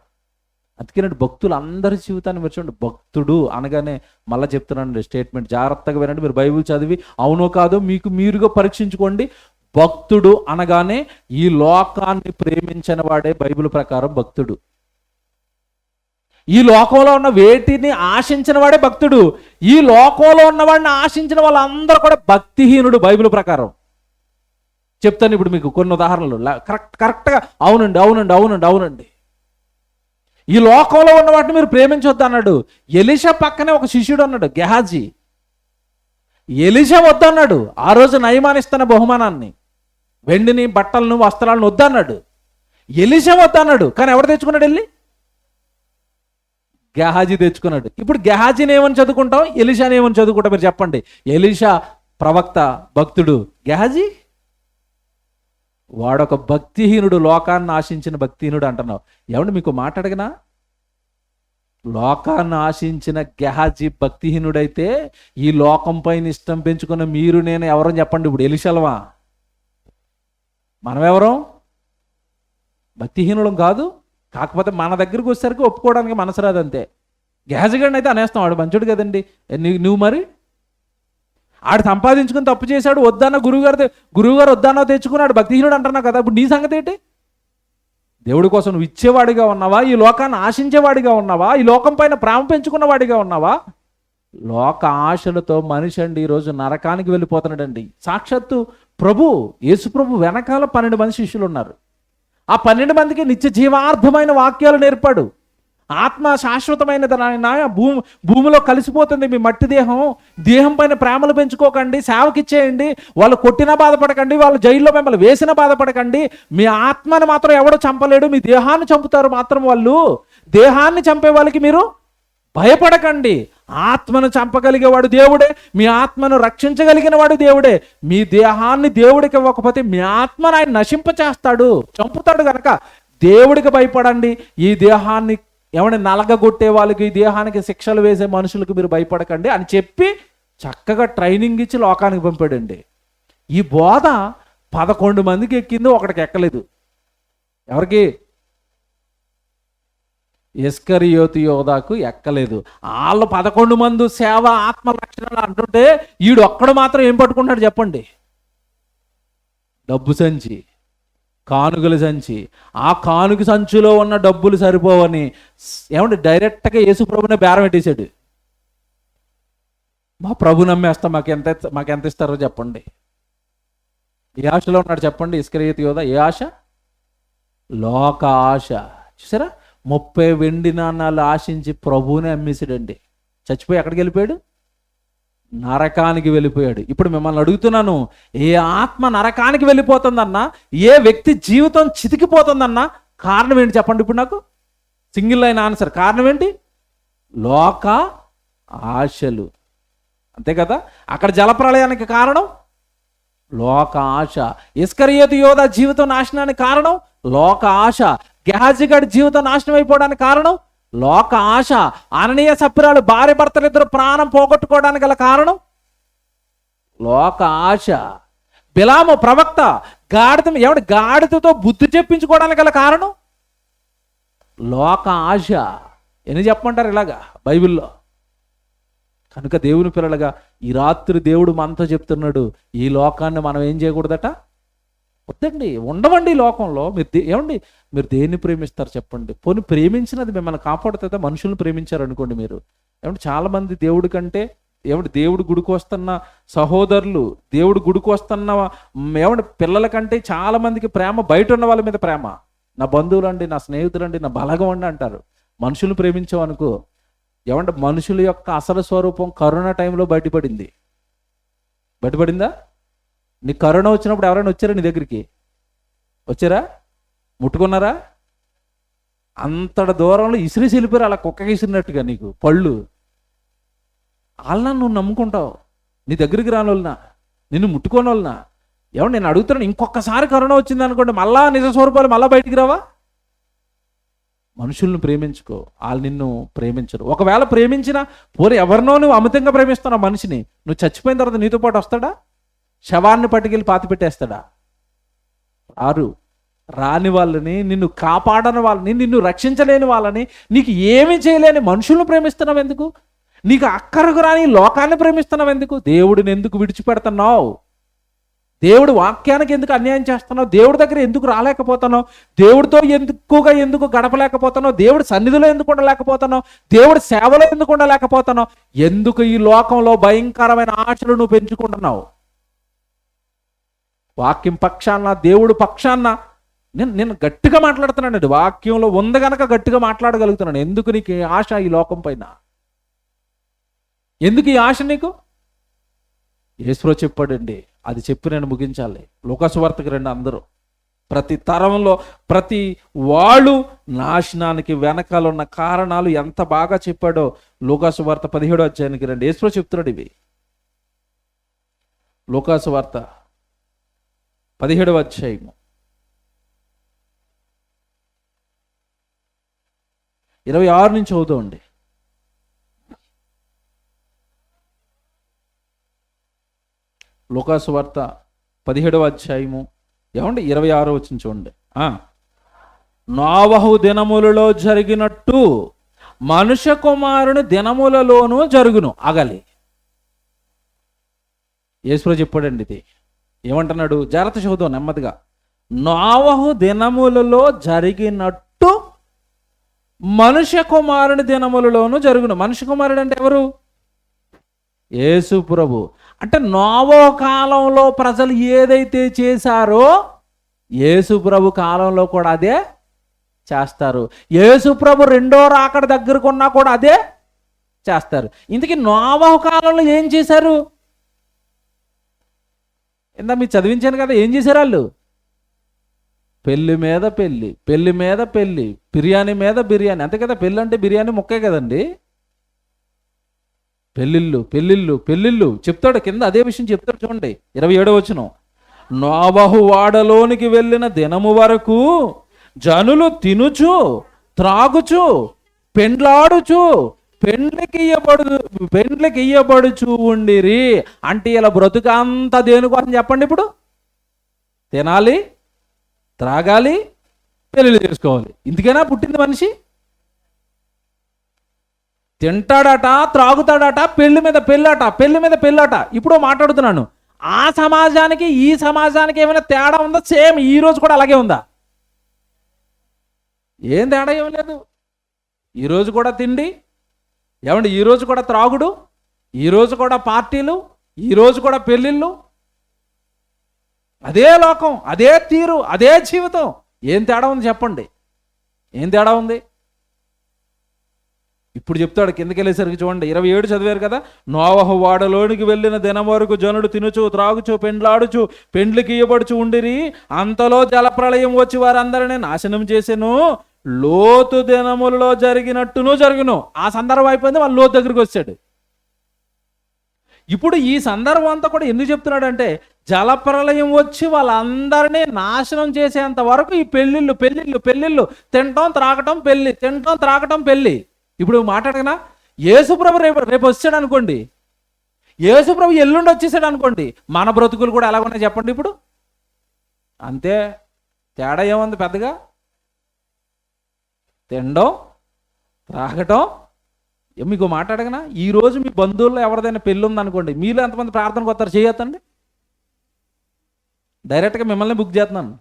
అందుకేనండి భక్తులు అందరి జీవితాన్ని మీరు చూడండి. భక్తుడు అనగానే మళ్ళీ చెప్తున్నానండి స్టేట్మెంట్, జాగ్రత్తగా వినండి. మీరు బైబిల్ చదివి అవునో కాదో మీకు మీరుగా పరీక్షించుకోండి. భక్తుడు అనగానే ఈ లోకాన్ని ప్రేమించిన వాడే బైబిల్ ప్రకారం భక్తుడు. ఈ లోకంలో ఉన్న వేటిని ఆశించిన వాడే భక్తుడు. ఈ లోకంలో ఉన్నవాడిని ఆశించిన వాళ్ళందరూ కూడా భక్తిహీనుడు బైబిల్ ప్రకారం. చెప్తాను ఇప్పుడు మీకు కొన్ని ఉదాహరణలు. కరెక్ట్గా అవునండి. ఈ లోకంలో ఉన్న వాటిని మీరు ప్రేమించొద్దు అన్నాడు. ఎలీషా పక్కనే ఒక శిష్యుడు అన్నాడు, గెహాజీ. ఎలీషా వద్దన్నాడు. ఆ రోజు నయమానిస్తున్న బహుమానాన్ని, వెండిని, బట్టలను, వస్త్రాలను వద్దన్నాడు. ఎలీషా వద్దన్నాడు. కానీ ఎవరు తెచ్చుకున్నాడు? వెళ్ళి గెహాజీ తెచ్చుకున్నాడు. ఇప్పుడు గెహాజీని ఏమని చదువుకుంటాం, ఎలీషాని ఏమని చదువుకుంటాం? మీరు చెప్పండి. ఎలీషా ప్రవక్త, భక్తుడు. గెహాజీ వాడొక భక్తిహీనుడు, లోకాన్ని ఆశించిన భక్తిహీనుడు అంటున్నావు. ఏమండి మీకు మాట అడగనా? లోకాన్ని ఆశించిన గెహాజీ భక్తిహీనుడైతే ఈ లోకం పైన ఇష్టం పెంచుకున్న మీరు నేను ఎవరో చెప్పండి. ఇప్పుడు ఎలిషలమా? మనమెవరం? భక్తిహీనులం కాదు. కాకపోతే మన దగ్గరికి వచ్చేసరికి ఒప్పుకోవడానికి మనసు రాదు అంతే. గెహాజీ గారిని అయితే అనేస్తాం, వాడు మంచోడు కదండి. నువ్వు మరి ఆడు సంపాదించుకుని తప్పు చేశాడు, వద్దన్న గురువుగారు వద్దన్న తెచ్చుకున్నాడు, భక్తిహీనుడు అంటున్నావు కదా. ఇప్పుడు నీ సంగతి ఏంటి? దేవుడి కోసం నువ్వు ఇచ్చేవాడిగా ఉన్నావా? ఈ లోకాన్ని ఆశించేవాడిగా ఉన్నావా? ఈ లోకం పైన ప్రేమ పెంచుకున్నవాడిగా ఉన్నావా? లోక ఆశలతో మనిషి అండి ఈరోజు నరకానికి వెళ్ళిపోతున్నాడండి. సాక్షాత్తు యేసు ప్రభు వెనకాల 12 మంది శిష్యులు ఉన్నారు. ఆ 12 మందికి నిత్య జీవార్థమైన వాక్యాలు నేర్పాడు. ఆత్మ శాశ్వతమైనది, భూమిలో కలిసిపోతుంది మీ మట్టి దేహం పైన ప్రేమలు పెంచుకోకండి, సేవకిచ్చేయండి. వాళ్ళు కొట్టినా బాధపడకండి, వాళ్ళు జైల్లో మిమ్మల్ని వేసినా బాధపడకండి. మీ ఆత్మని మాత్రం ఎవడో చంపలేడు, మీ దేహాన్ని చంపుతారు మాత్రం వాళ్ళు. దేహాన్ని చంపే వాళ్ళకి మీరు భయపడకండి. ఆత్మను చంపగలిగేవాడు దేవుడే, మీ ఆత్మను రక్షించగలిగిన వాడు దేవుడే. మీ దేహాన్ని దేవుడికి ఇవ్వకపోతే మీ ఆత్మను ఆయన నశింపచేస్తాడు, చంపుతాడు. కనుక దేవుడికి భయపడండి. ఈ దేహాన్ని ఏమన్నా నలగగొట్టే వాళ్ళకి, ఈ దేహానికి శిక్షలు వేసే మనుషులకు మీరు భయపడకండి అని చెప్పి చక్కగా ట్రైనింగ్ ఇచ్చి లోకానికి పంపాడండి. ఈ బోధ 11 మందికి ఎక్కింది, ఒకటికి ఎక్కలేదు. ఎవరికి? ఇస్కరియోతు యోధాకు ఎక్కలేదు. వాళ్ళు 11 మంది సేవ ఆత్మ లక్షణాలు అంటుంటే ఈడు ఒక్కడు మాత్రం ఏం పట్టుకుంటాడు చెప్పండి? డబ్బు సంచి, కానుకల సంచి. ఆ కానుక సంచిలో ఉన్న డబ్బులు సరిపోవని ఏమంటే డైరెక్ట్గా యేసు ప్రభునే బేరం పెట్టేశాడు. మా ప్రభు నమ్మేస్తాం, మాకెంత ఇస్తారో చెప్పండి. ఏ ఆశలో ఉన్నాడు చెప్పండి ఇస్కరియోతు యోధా? ఏ ఆశ? లోక ఆశ. చూసారా, 30 వెండి నాణాలు ఆశించి ప్రభువునే అమ్మేసాడండి. చచ్చిపోయి ఎక్కడికి వెళ్ళిపోయాడు? నరకానికి వెళ్ళిపోయాడు. ఇప్పుడు మిమ్మల్ని అడుగుతున్నాను, ఏ ఆత్మ నరకానికి వెళ్ళిపోతుందన్నా, ఏ వ్యక్తి జీవితం చితికిపోతుందన్నా కారణం ఏంటి చెప్పండి? ఇప్పుడు నాకు సింగిల్ లైన్ ఆన్సర్. కారణం ఏంటి? లోక ఆశలు. అంతే కదా. అక్కడ జలప్రళయానికి కారణం లోక ఆశ. ఇస్కరియోతు యోధా జీవితం నాశనానికి కారణం లోక ఆశ. గెహాజీ గారి జీవితం నాశనం అయిపోవడానికి కారణం లోక ఆశ. అననీయ సప్పిరాలు భార్య భర్తలిద్దరు ప్రాణం పోగొట్టుకోవడానికి గల కారణం లోక ఆశ. బిలాము ప్రవక్త గాడిదతో బుద్ధి చెప్పించుకోవడానికి గల కారణం లోక ఆశ. ఎన్ని చెప్పమంటారు ఇలాగా బైబిల్లో? కనుక దేవుని పిల్లలుగా ఈ రాత్రి దేవుడు మనతో చెప్తున్నాడు, ఈ లోకాన్ని మనం ఏం చేయకూడదట? వద్దండి, ఉండవండి ఈ లోకంలో. మీరు దేన్ని ప్రేమిస్తారు చెప్పండి? పోనీ ప్రేమించినది మిమ్మల్ని కాపాడుతుందా? మనుషులను ప్రేమించారు అనుకోండి మీరు. చాలామంది దేవుడి కంటే దేవుడు గుడికి వస్తున్న సహోదరులు, దేవుడు గుడికి వస్తున్న పిల్లల కంటే చాలా మందికి ప్రేమ బయట ఉన్న వాళ్ళ మీద ప్రేమ. నా బంధువులండి, నా స్నేహితులండి, నా బలగం అండి అంటారు. మనుషులు ప్రేమించామనుకో, మనుషుల యొక్క అసలు స్వరూపం కరోనా టైంలో బయటపడిందా? నీ కరోనా వచ్చినప్పుడు ఎవరైనా వచ్చారా నీ దగ్గరికి? వచ్చారా? ముట్టుకున్నారా? అంతటి దూరంలో ఇసిరి వెళ్ళిపోయారు, అలా కుక్కకి ఇసిరినట్టుగా నీకు పళ్ళు. వాళ్ళని నువ్వు నమ్ముకుంటావు, నీ దగ్గరికి రాని వాళ్ళనా, నిన్ను ముట్టుకోని వాళ్ళనా? నేను అడుగుతున్నాను, ఇంకొకసారి కరోనా వచ్చింది అనుకోండి, మళ్ళా నిజ స్వరూపాలు మళ్ళీ బయటికి రావా? మనుషుల్ని ప్రేమించుకో, వాళ్ళు నిన్ను ప్రేమించరు. ఒకవేళ ప్రేమించినా పోనీ ఎవరినో నువ్వు అమితంగా ప్రేమిస్తున్నావు మనిషిని, నువ్వు చచ్చిపోయిన తర్వాత నీతో పాటు వస్తాడా? శవాన్ని పట్టుకెళ్ళి పాతి పెట్టేస్తాడా? రాని వాళ్ళని, నిన్ను కాపాడని వాళ్ళని, నిన్ను రక్షించలేని వాళ్ళని, నీకు ఏమి చేయలేని మనుషులను ప్రేమిస్తున్నావు ఎందుకు? నీకు అక్కరకు రాని లోకాన్ని ప్రేమిస్తున్నావు ఎందుకు? దేవుడిని ఎందుకు విడిచిపెడుతున్నావు? దేవుడు వాక్యానికి ఎందుకు అన్యాయం చేస్తున్నావు? దేవుడి దగ్గర ఎందుకు రాలేకపోతున్నావు? దేవుడితో ఎందుకు గడపలేకపోతున్నావు? దేవుడి సన్నిధిలో ఎందుకు ఉండలేకపోతున్నావు? దేవుడి సేవలో ఎందుకు ఉండలేకపోతున్నావు? ఎందుకు ఈ లోకంలో భయంకరమైన ఆశలు నువ్వు పెంచుకుంటున్నావు? వాక్యం పక్షాన, దేవుడు పక్షాన నేను గట్టిగా మాట్లాడుతున్నానండి. వాక్యంలో ఉంది గనక గట్టిగా మాట్లాడగలుగుతున్నాను. ఎందుకు నీకు ఆశ ఈ లోకం పైన? ఎందుకు ఈ ఆశ నీకు? యేసు చెప్పాడండి, అది చెప్పి నేను ముగించాలి. లూకాసు వార్తకి రండి అందరూ. ప్రతి తరంలో ప్రతి వాళ్ళు నాశనానికి వెనకాల ఉన్న కారణాలు ఎంత బాగా చెప్పాడో లూకాసు వార్త 17వ అధ్యాయానికి రండి. యేసు చెప్తున్నాడు ఇవి. లూకాసు వార్త 17వ అధ్యాయము 26 నుంచి చదువుతోండి. లూకాసు వార్త 17వ అధ్యాయము 26 వచనం చూడండి. నోవహు దినములలో జరిగినట్టు మనుష్య కుమారుని దినములలోనూ జరుగును. ఆగాలి, యేసు చెప్పాడండి. ఇది ఏమంటున్నాడు? జాగ్రత్త చదువుతాం నెమ్మదిగా. నోవహు దినములలో జరిగినట్టు మనుష్య కుమారుని దినములలోనూ జరుగును. మనుష్య కుమారుడు అంటే ఎవరు? యేసు ప్రభు. అంటే నోవహు కాలంలో ప్రజలు ఏదైతే చేశారో యేసు ప్రభు కాలంలో కూడా అదే చేస్తారు. యేసు ప్రభు రెండో రాకడ దగ్గరకు ఉన్నా కూడా అదే చేస్తారు. ఇంతకీ నోవహు కాలంలో ఏం చేశారు? ఇందా మీరు చదివించాను కదా, ఏం చేశారు వాళ్ళు? పెళ్లి మీద పెళ్ళి, పెళ్లి మీద పెళ్ళి, బిర్యానీ మీద బిర్యానీ. అంతే కదా, పెళ్ళి అంటే బిర్యానీ ముక్కే కదండి. పెళ్ళిళ్ళు పెళ్ళిళ్ళు పెళ్ళిళ్ళు చెప్తాడు. కింద అదే విషయం చెప్తాడు చూడండి, 27వ వచనం. నోవహు వాడలోనికి వెళ్ళిన దినము వరకు జనులు తినుచు త్రాగుచు పెండ్లాడుచు పెండ్లికి ఇయ్యబడుచు ఉండిరి. అంటే ఇలా బ్రతుకంతా దేనికోసం చెప్పండి? ఇప్పుడు తినాలి, త్రాగాలి, పెళ్ళిళ్ళు చేసుకోవాలి. ఇందుకేనా పుట్టింది మనిషి? తింటాడట, త్రాగుతాడట, పెళ్లి మీద పెళ్ళాట, పెళ్లి మీద పెళ్ళాట. ఇప్పుడు మాట్లాడుతున్నాను, ఆ సమాజానికి ఈ సమాజానికి ఏమైనా తేడా ఉందా? సేమ్ ఈ రోజు కూడా అలాగే ఉందా? ఏం తేడా ఏం లేదు. ఈరోజు కూడా తిండి, ఏమండి, ఈరోజు కూడా త్రాగుడు, ఈరోజు కూడా పార్టీలు, ఈరోజు కూడా పెళ్ళిళ్ళు. అదే లోకం, అదే తీరు, అదే జీవితం. ఏం తేడా ఉంది చెప్పండి? ఏం తేడా ఉంది? ఇప్పుడు చెప్తాడు. కిందకి వెళ్ళేసరికి చూడండి, 27 చదివారు కదా. నోవహు వాడలోనికి వెళ్ళిన దినం వరకు జనుడు తినుచు త్రాగుచు పెండ్లాడుచు పెండ్లికి ఇయ్యబడుచు ఉండిరి. అంతలో జలప్రళయం వచ్చి వారందరినీ నాశనం చేసెను. లోతు దినములలో జరిగినట్టును జరుగును. ఆ సందర్భం అయిపోయింది, వాళ్ళు లోతు దగ్గరికి వచ్చాడు. ఇప్పుడు ఈ సందర్భం అంతా కూడా ఎందుకు చెప్తున్నాడంటే, జలప్రళయం వచ్చి వాళ్ళందరినీ నాశనం చేసేంత వరకు ఈ పెళ్ళిళ్ళు పెళ్ళిళ్ళు పెళ్ళిళ్ళు, తినటం త్రాగటం పెళ్ళి, తినటం త్రాగటం పెళ్ళి. ఇప్పుడు మాట్లాడగనా, యేసుప్రభు రేపు వచ్చాడు అనుకోండి, యేసుప్రభు ఎల్లుండి వచ్చేసాడు అనుకోండి, మన బ్రతుకులు కూడా ఎలా ఉన్నాయి చెప్పండి? ఇప్పుడు అంతే. తేడా ఏముంది పెద్దగా? తినడం, త్రాగటం. మీకు మాట్లాడగనా, ఈరోజు మీ బంధువుల్లో ఎవరిదైనా పెళ్ళి ఉందనుకోండి, మీలో ఎంతమంది ప్రార్థనకు వస్తారు? చేయొద్దండి. డైరెక్ట్గా మిమ్మల్ని బుక్ చేస్తున్నాను.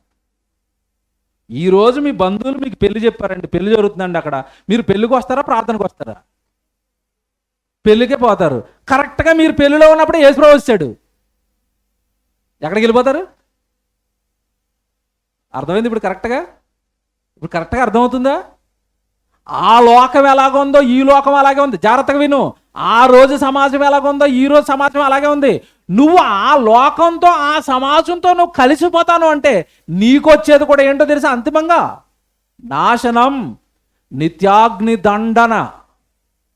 ఈరోజు మీ బంధువులు మీకు పెళ్లి చెప్పారండి, పెళ్లి జరుగుతుందండి, అక్కడ మీరు పెళ్ళికి వస్తారా, ప్రార్థనకు వస్తారా? పెళ్ళికే పోతారు. కరెక్ట్గా మీరు పెళ్లిలో ఉన్నప్పుడు యేసుప్రభు వచ్చాడు, ఎక్కడికి వెళ్ళిపోతారు? అర్థమైంది ఇప్పుడు? కరెక్ట్గా అర్థమవుతుందా? ఆ లోకం ఎలాగుందో ఈ లోకం అలాగే ఉంది. జాగ్రత్తగా విను. ఆ రోజు సమాజం ఎలాగుందో ఈ రోజు సమాజం అలాగే ఉంది. నువ్వు ఆ లోకంతో ఆ సమాజంతో నువ్వు కలిసిపోతాను అంటే నీకు వచ్చేది కూడా ఏంటో తెలుసా? అంతిమంగా నాశనం, నిత్యాగ్ని దండన.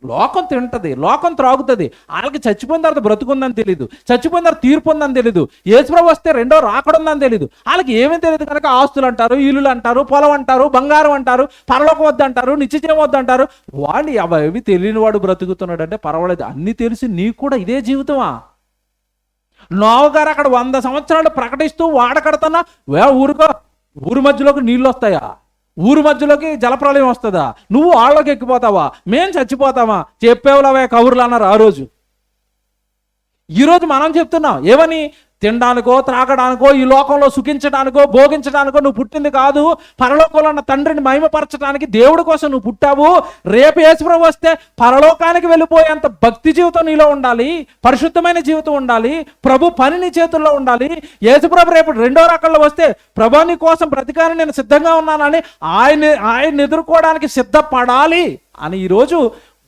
లోకం తింటది, లోకం త్రాగుతుంది. వాళ్ళకి చచ్చిపోయిన తర్వాత బ్రతుకుందని తెలీదు, చచ్చిపోయిన తర్వాత తీర్పు ఉందని తెలీదు, యేసుప్రభు వస్తే రెండో రాకడుందని తెలీదు. వాళ్ళకి ఏమీ తెలియదు కనుక ఆస్తులు అంటారు, ఇల్లులు అంటారు, పొలం అంటారు, బంగారం అంటారు, పరలోకం వద్దంటారు, నిత్యజీవం వద్దంటారు. వాడిని అవి తెలియని వాడు బ్రతుకుతున్నాడు అంటే పర్వాలేదు. అన్నీ తెలిసి నీకు కూడా ఇదే జీవితమా? నోవహు గారు అక్కడ 100 సంవత్సరాలు ప్రకటిస్తూ వాడకడుతున్నా ఊరి మధ్యలోకి నీళ్ళు వస్తాయా? ఊరి మధ్యలోకి జలప్రలయం వస్తుందా? నువ్వు వాళ్ళకి ఎక్కిపోతావా? మేం చచ్చిపోతావా? చెప్పేవులవే కబుర్లు అన్నారు ఆ రోజు. ఈరోజు మనం చెప్తున్నాం ఏమని? తినడానికో త్రాగడానికో ఈ లోకంలో సుఖించడానికో భోగించడానికో నువ్వు పుట్టింది కాదు. పరలోకంలో ఉన్న తండ్రిని మహిమపరచడానికి దేవుడి కోసం నువ్వు పుట్టావు. రేపు యేసుప్రభు వస్తే పరలోకానికి వెళ్ళిపోయేంత భక్తి జీవితం నీలో ఉండాలి, పరిశుద్ధమైన జీవితం ఉండాలి, ప్రభు పని నీ చేతుల్లో ఉండాలి. యేసుప్రభు రేపు రెండో రకంలో వస్తే ప్రభు నీ కోసం బ్రతికాలని నేను సిద్ధంగా ఉన్నానని ఆయన ఎదుర్కోవడానికి సిద్ధపడాలి అని ఈరోజు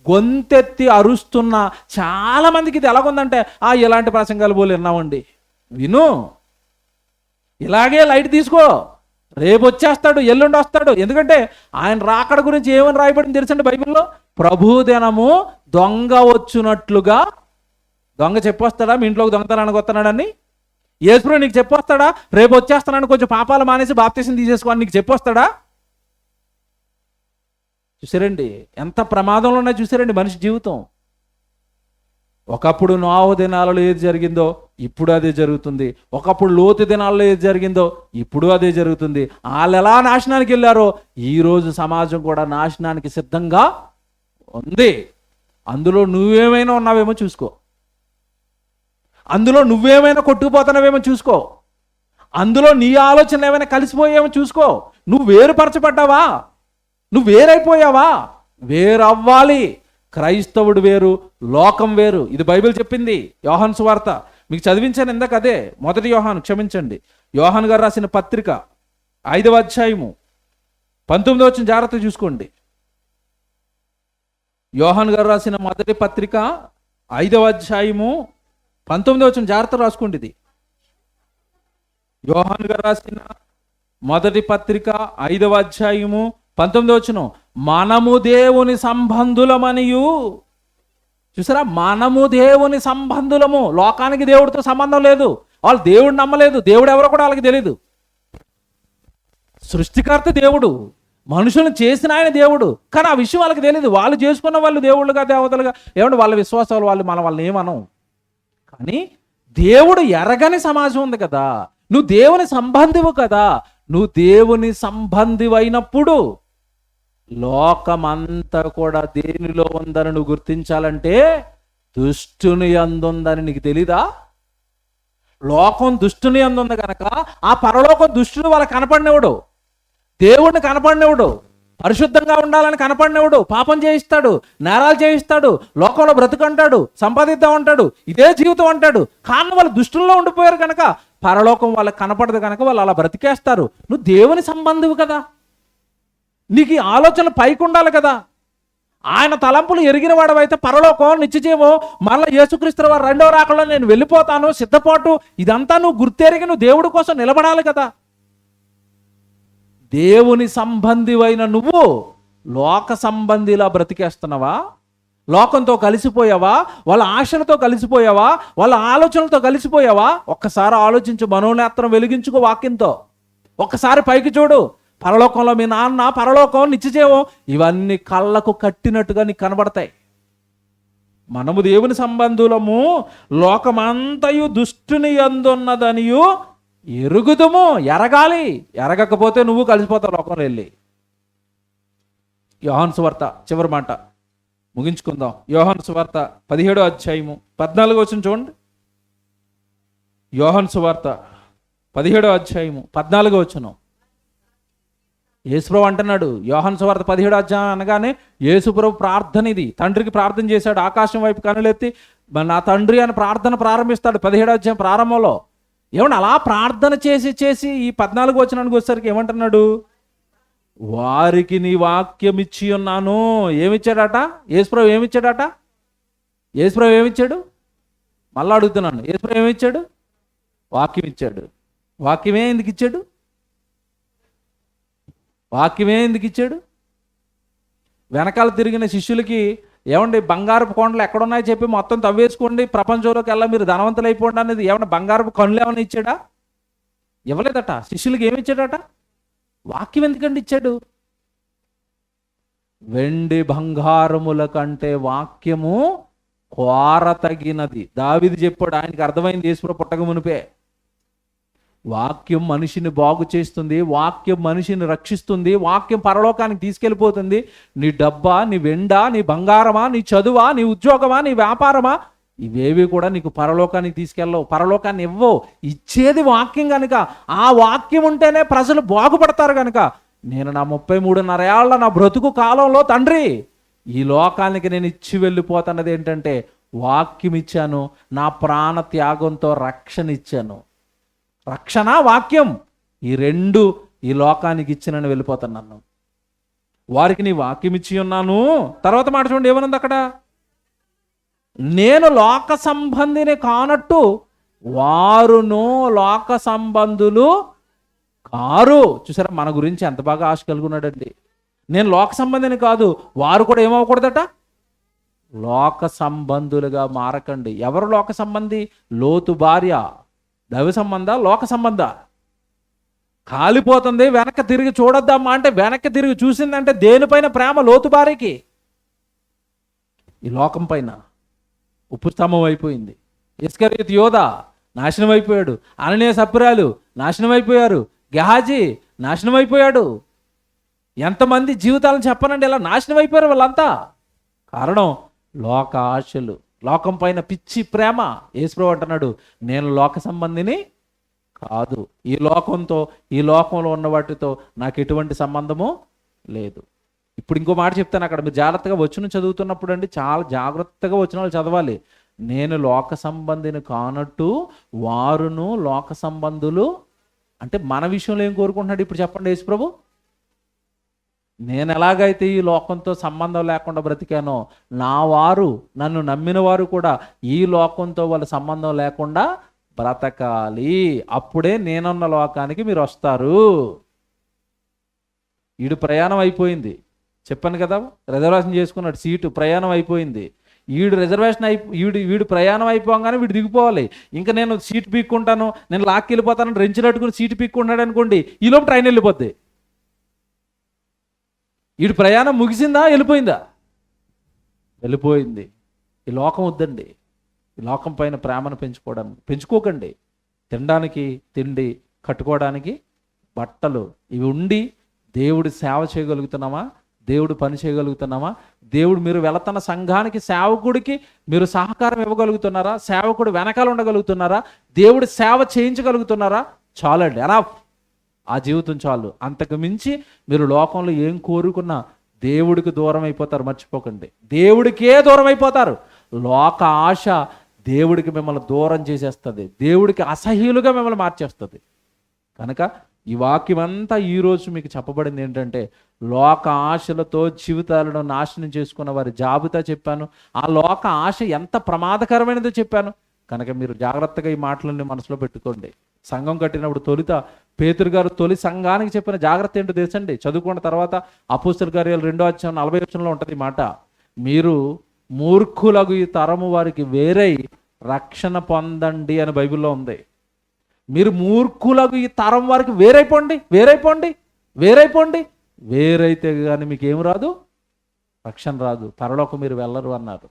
గొంతెత్తి అరుస్తున్న చాలా మందికి ఇది ఎలాగుందంటే, ఇలాంటి ప్రసంగాలు పోలు విన్నామండి. విను, ఇలాగే లైట్ తీసుకో. రేపు వచ్చేస్తాడు, ఎల్లుండి వస్తాడు. ఎందుకంటే ఆయన రాకడ గురించి ఏమని రాయబడింది తెలుసండి బైబిల్లో? ప్రభు దినము దొంగ వచ్చునట్లుగా. దొంగ చెప్పొస్తాడా మీ ఇంట్లోకి దొంగతనానికి వస్తున్నాడని? యేసుప్రభు నీకు చెప్పొస్తాడా రేపు వచ్చేస్తానని కొంచెం పాపాలు మానేసి బాప్తీసం తీసేసుకోని నీకు చెప్పొస్తాడా? చూసారండి ఎంత ప్రమాదంలో ఉన్నాయి, చూసారండి మనిషి జీవితం. ఒకప్పుడు నోవహు దినాలలో ఏది జరిగిందో ఇప్పుడు అదే జరుగుతుంది. ఒకప్పుడు లోతు దినాల్లో ఏది జరిగిందో ఇప్పుడు అదే జరుగుతుంది. వాళ్ళు ఎలా నాశనానికి వెళ్ళారో ఈరోజు సమాజం కూడా నాశనానికి సిద్ధంగా ఉంది. అందులో నువ్వేమైనా ఉన్నావేమో చూసుకో, అందులో నువ్వేమైనా కొట్టుకుపోతున్నావేమో చూసుకో, అందులో నీ ఆలోచనలు ఏమైనా కలిసిపోయేమో చూసుకో. నువ్వు వేరుపరచబడ్డావా? నువ్వు వేరైపోయావా? వేరవ్వాలి. క్రైస్తవుడు వేరు, లోకం వేరు. ఇది బైబిల్ చెప్పింది. యోహాను సువార్త మీకు చదివించాను ఇందాక, అదే మొదటి యోహాను, క్షమించండి, యోహాను గారు రాసిన పత్రిక 5వ అధ్యాయము 19వ వచనం జాగ్రత్త చూసుకోండి. యోహాను గారు రాసిన మొదటి పత్రిక 5వ అధ్యాయము 19వ వచనం జాగ్రత్త రాసుకోండి. ఇది యోహాను గారు రాసిన మొదటి పత్రిక 5వ అధ్యాయము 19వ వచనం. మనము దేవుని సంబంధులమనియు, చూసారా, మనము దేవుని సంబంధులము. లోకానికి దేవుడితో సంబంధం లేదు, వాళ్ళు దేవుడు నమ్మలేదు, దేవుడు ఎవరో కూడా వాళ్ళకి తెలియదు. సృష్టికర్త దేవుడు, మనుషులను చేసిన ఆయన దేవుడు, కానీ ఆ విషయం వాళ్ళకి తెలియదు. వాళ్ళు చేసుకున్న వాళ్ళు దేవుళ్ళుగా దేవతలుగా ఏమంటే వాళ్ళ విశ్వాసాలు, వాళ్ళని ఏమనం. కానీ దేవుడు ఎరగని సమాజం ఉంది కదా, నువ్వు దేవుని సంబంధివు కదా. నువ్వు దేవుని సంబంధివి అయినప్పుడు లోకమంతా కూడా దేనిలో ఉందని నువ్వు గుర్తించాలంటే దుష్టుని యందుందని నీకు తెలీదా? లోకం దుష్టుని యందుంది కనుక ఆ పరలోకం దుష్టుడు వాళ్ళకి కనపడినవాడు, దేవుడిని కనపడినవాడు, పరిశుద్ధంగా ఉండాలని కనపడినవాడు పాపం చేయిస్తాడు, నేరాలు చేయిస్తాడు, లోకంలో బ్రతుకంటాడు, సంపాదిద్దాం అంటాడు, ఇదే జీవితం అంటాడు. కానీ వాళ్ళు దుష్టుల్లో ఉండిపోయారు కనుక పరలోకం వాళ్ళకి కనపడదు కనుక వాళ్ళు అలా బ్రతికేస్తారు. నువ్వు దేవుని సంబంధివి కదా, నీకు ఈ ఆలోచన పైకి ఉండాలి కదా. ఆయన తలంపులు ఎరిగిన వాడవైతే పరలోకం, నిత్యజీవం, మళ్ళీ యేసుక్రీస్తు వారు రెండవ రాకడలో నేను వెళ్ళిపోతాను, సిద్ధపాటు, ఇదంతా నువ్వు గుర్తెరిగి నువ్వు దేవుడి కోసం నిలబడాలి కదా. దేవుని సంబంధివైన నువ్వు లోక సంబంధిలా బ్రతికేస్తున్నావా? లోకంతో కలిసిపోయావా? వాళ్ళ ఆశలతో కలిసిపోయావా? వాళ్ళ ఆలోచనలతో కలిసిపోయావా? ఒక్కసారి ఆలోచించు, మనోనేత్రం వెలిగించుకో వాక్యంతో. ఒక్కసారి పైకి చూడు, పరలోకంలో మీ నాన్న, పరలోకం, నిత్యజీవం, ఇవన్నీ కళ్ళకు కట్టినట్టుగా నీకు కనబడతాయి. మనము దేవుని సంబంధులము, లోకమంతయు దుష్టుని యందున్నదనియు ఎరుగుదుము. ఎరగాలి, ఎరగకపోతే నువ్వు కలిసిపోతావు లోకంలో వెళ్ళి. యోహాను సువార్త చివరి మాట ముగించుకుందాం. యోహాను సువార్త 17వ అధ్యాయము 14వ వచనం చూడండి. యోహాను సువార్త 17వ అధ్యాయము 14వ వచనం. యేసుప్రభు అంటున్నాడు, యోహాను సువార్త 17వ అధ్యాయం అనగానే యేసుప్రభు ప్రార్థన ఇది. తండ్రికి ప్రార్థన చేశాడు, ఆకాశం వైపు కనులెత్తి నా తండ్రి అని ప్రార్థన ప్రారంభిస్తాడు 17వ అధ్యాయం ప్రారంభంలో. ఏమన్నా అలా ప్రార్థన చేసి ఈ 14వ వచనానికి వచ్చేసరికి ఏమంటున్నాడు? వారికి నీ వాక్యం ఇచ్చి ఉన్నాను. ఏమిచ్చాడట యేసుప్రభు? ఏమిచ్చాడట యేసుప్రభు? ఏమిచ్చాడు? మళ్ళా అడుగుతున్నాను, యేసుప్రభు ఏమిచ్చాడు? వాక్యం ఇచ్చాడు. వాక్యమే ఎందుకు ఇచ్చాడు? వాక్యమే ఎందుకు ఇచ్చాడు? వెనకాల తిరిగిన శిష్యులకి ఏమండి బంగారపు కొండలు ఎక్కడున్నాయో చెప్పి మొత్తం తవ్వేసుకోండి, ప్రపంచంలోకి వెళ్ళా మీరు ధనవంతులు అయిపోండి అనేది ఏమన్నా బంగారపు కనులు ఏమైనా ఇచ్చాడా? ఇవ్వలేదట. శిష్యులకి ఏమి ఇచ్చాడట? వాక్యం ఎందుకండి ఇచ్చాడు? వెండి బంగారముల కంటే వాక్యము కోరతగినది. దావీదు చెప్పాడు, ఆయనకి అర్థమైంది యేసుప్రభు పుట్టక మునిపే. వాక్యం మనిషిని బాగు చేస్తుంది, వాక్యం మనిషిని రక్షిస్తుంది, వాక్యం పరలోకానికి తీసుకెళ్ళిపోతుంది. నీ డబ్బా, నీ వెండా, నీ బంగారమా, నీ చదువా, నీ ఉద్యోగమా, నీ వ్యాపారమా, ఇవేవి కూడా నీకు పరలోకానికి తీసుకెళ్ళవు, పరలోకాన్ని ఇవ్వవు. ఇచ్చేది వాక్యం కనుక, ఆ వాక్యం ఉంటేనే ప్రజలు బాగుపడతారు కనుక నేను నా 33.5 ఏళ్ల నా బ్రతుకు కాలంలో తండ్రి ఈ లోకానికి నేను ఇచ్చి వెళ్ళిపోతున్నది ఏంటంటే వాక్యం ఇచ్చాను, నా ప్రాణ త్యాగంతో రక్షణ ఇచ్చాను. రక్షణ, వాక్యం, ఈ రెండు ఈ లోకానికి ఇచ్చినని వెళ్ళిపోతున్నాను. వారికి నీ వాక్యం ఇచ్చి ఉన్నాను. తర్వాత మాట చూడండి ఏమనుంది అక్కడ? నేను లోక సంబంధిని కానట్టు వారును లోక సంబంధులు కారు. చూసారా మన గురించి ఎంత బాగా ఆశ కలుగున్నాడండి. నేను లోక సంబంధిని కాదు, వారు కూడా ఏమవ్వకూడదట? లోక సంబంధులుగా మారకండి. ఎవరు లోక సంబంధి? లోతు భార్య. దైవ సంబంధ, లోక సంబంధ? కాలిపోతుంది, వెనక్కి తిరిగి చూడొద్దమ్మా అంటే వెనక్కి తిరిగి చూసిందంటే దేనిపైన ప్రేమ? లోతు భార్యకి ఈ లోకం పైన. ఉప్పు స్తంభం అయిపోయింది. ఇస్కరియోతు యోధ నాశనం అయిపోయాడు. అననీయ సప్పిరాలు నాశనం అయిపోయారు. గెహాజీ నాశనం అయిపోయాడు. ఎంతమంది జీవితాలను చెప్పనండి ఇలా నాశనం అయిపోయారు వాళ్ళంతా. కారణం లోక ఆశలు, లోకం పైన పిచ్చి ప్రేమ. యేసుప్రభువు అంటున్నాడు, నేను లోక సంబంధిని కాదు. ఈ లోకంతో, ఈ లోకంలో ఉన్న వాటితో నాకు ఎటువంటి సంబంధము లేదు. ఇప్పుడు ఇంకో మాట చెప్తాను, అక్కడ మీరు జాగ్రత్తగా వచనం చదువుతున్నప్పుడు అండి చాలా జాగ్రత్తగా వచనాలు చదవాలి. నేను లోక సంబంధిని కానట్టు వారును లోక సంబంధులు. అంటే మన విషయంలో ఏం కోరుకుంటున్నాడు ఇప్పుడు చెప్పండి యేసుప్రభు? నేను ఎలాగైతే ఈ లోకంతో సంబంధం లేకుండా బ్రతికానో, నా వారు, నన్ను నమ్మిన వారు కూడా ఈ లోకంతో వాళ్ళ సంబంధం లేకుండా బ్రతకాలి. అప్పుడే నేనున్న లోకానికి మీరు వస్తారు. వీడు ప్రయాణం అయిపోయింది, చెప్పాను కదా, రిజర్వేషన్ చేసుకున్నాడు సీటు, ప్రయాణం అయిపోయింది. వీడు ప్రయాణం అయిపోగానే వీడు దిగిపోవాలి. ఇంకా నేను సీటు పీక్కుంటాను, నేను లాక్కి వెళ్ళిపోతాను రెంచినట్టుకుని సీటు పీక్కుంటాడు అనుకోండి, ఈలోపు ట్రైన్ వెళ్ళిపోద్ది. వీడి ప్రయాణం ముగిసిందా, వెళ్ళిపోయిందా? వెళ్ళిపోయింది. ఈ లోకం వద్దండి. ఈ లోకం పైన ప్రేమను పెంచుకోకండి. తినడానికి తిండి, కట్టుకోవడానికి బట్టలు, ఇవి ఉండి దేవుడి సేవ చేయగలుగుతున్నామా? దేవుడు పని చేయగలుగుతున్నామా? దేవుడు మీరు వెళుతున్న సంఘానికి, సేవకుడికి మీరు సహకారం ఇవ్వగలుగుతున్నారా? సేవకుడు వెనకాల ఉండగలుగుతున్నారా? దేవుడి సేవ చేయించగలుగుతున్నారా? చాలండి, ఎనఫ్. ఆ జీవితం చాలు. అంతకు మించి మీరు లోకంలో ఏం కోరుకున్నా దేవుడికి దూరం అయిపోతారు. మర్చిపోకండి, దేవుడికే దూరం అయిపోతారు. లోక ఆశ దేవుడికి మిమ్మల్ని దూరం చేసేస్తుంది, దేవుడికి అసహ్యులుగా మిమ్మల్ని మార్చేస్తుంది. కనుక ఈ వాక్యం అంతా ఈరోజు మీకు చెప్పబడింది ఏంటంటే, లోక ఆశలతో జీవితాలను నాశనం చేసుకున్న వారి జాబితా చెప్పాను. ఆ లోక ఆశ ఎంత ప్రమాదకరమైనదో చెప్పాను. కనుక మీరు జాగ్రత్తగా ఈ మాటలన్నీ మనసులో పెట్టుకోండి. సంఘం కట్టినప్పుడు తొలిత పేతురు గారు తొలి సంఘానికి చెప్పిన జాగ్రత్త ఏంటో తెలుసండి. చదువుకున్న తర్వాత అపోస్తల కార్యాలు 2:40 ఉంటుంది ఈ మాట. మీరు మూర్ఖులకు ఈ తరము వారికి వేరై రక్షణ పొందండి అని బైబిల్లో ఉంది. మీరు మూర్ఖులకు ఈ తరం వారికి వేరైపోండి. వేరైతే కానీ మీకు ఏం రాదు, రక్షణ రాదు, పరలోకం మీరు వెళ్ళరు అన్నారు.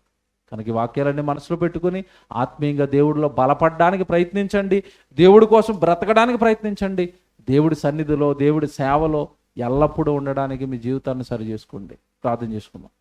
కనుక ఈ వాక్యాలన్నీ మనసులో పెట్టుకుని ఆత్మీయంగా దేవుడిలో బలపడడానికి ప్రయత్నించండి. దేవుడి కోసం బ్రతకడానికి ప్రయత్నించండి. దేవుడి సన్నిధిలో, దేవుడి సేవలో ఎల్లప్పుడూ ఉండడానికి మీ జీవితాన్ని సరి చేసుకోండి. ప్రార్థన చేసుకుందాం.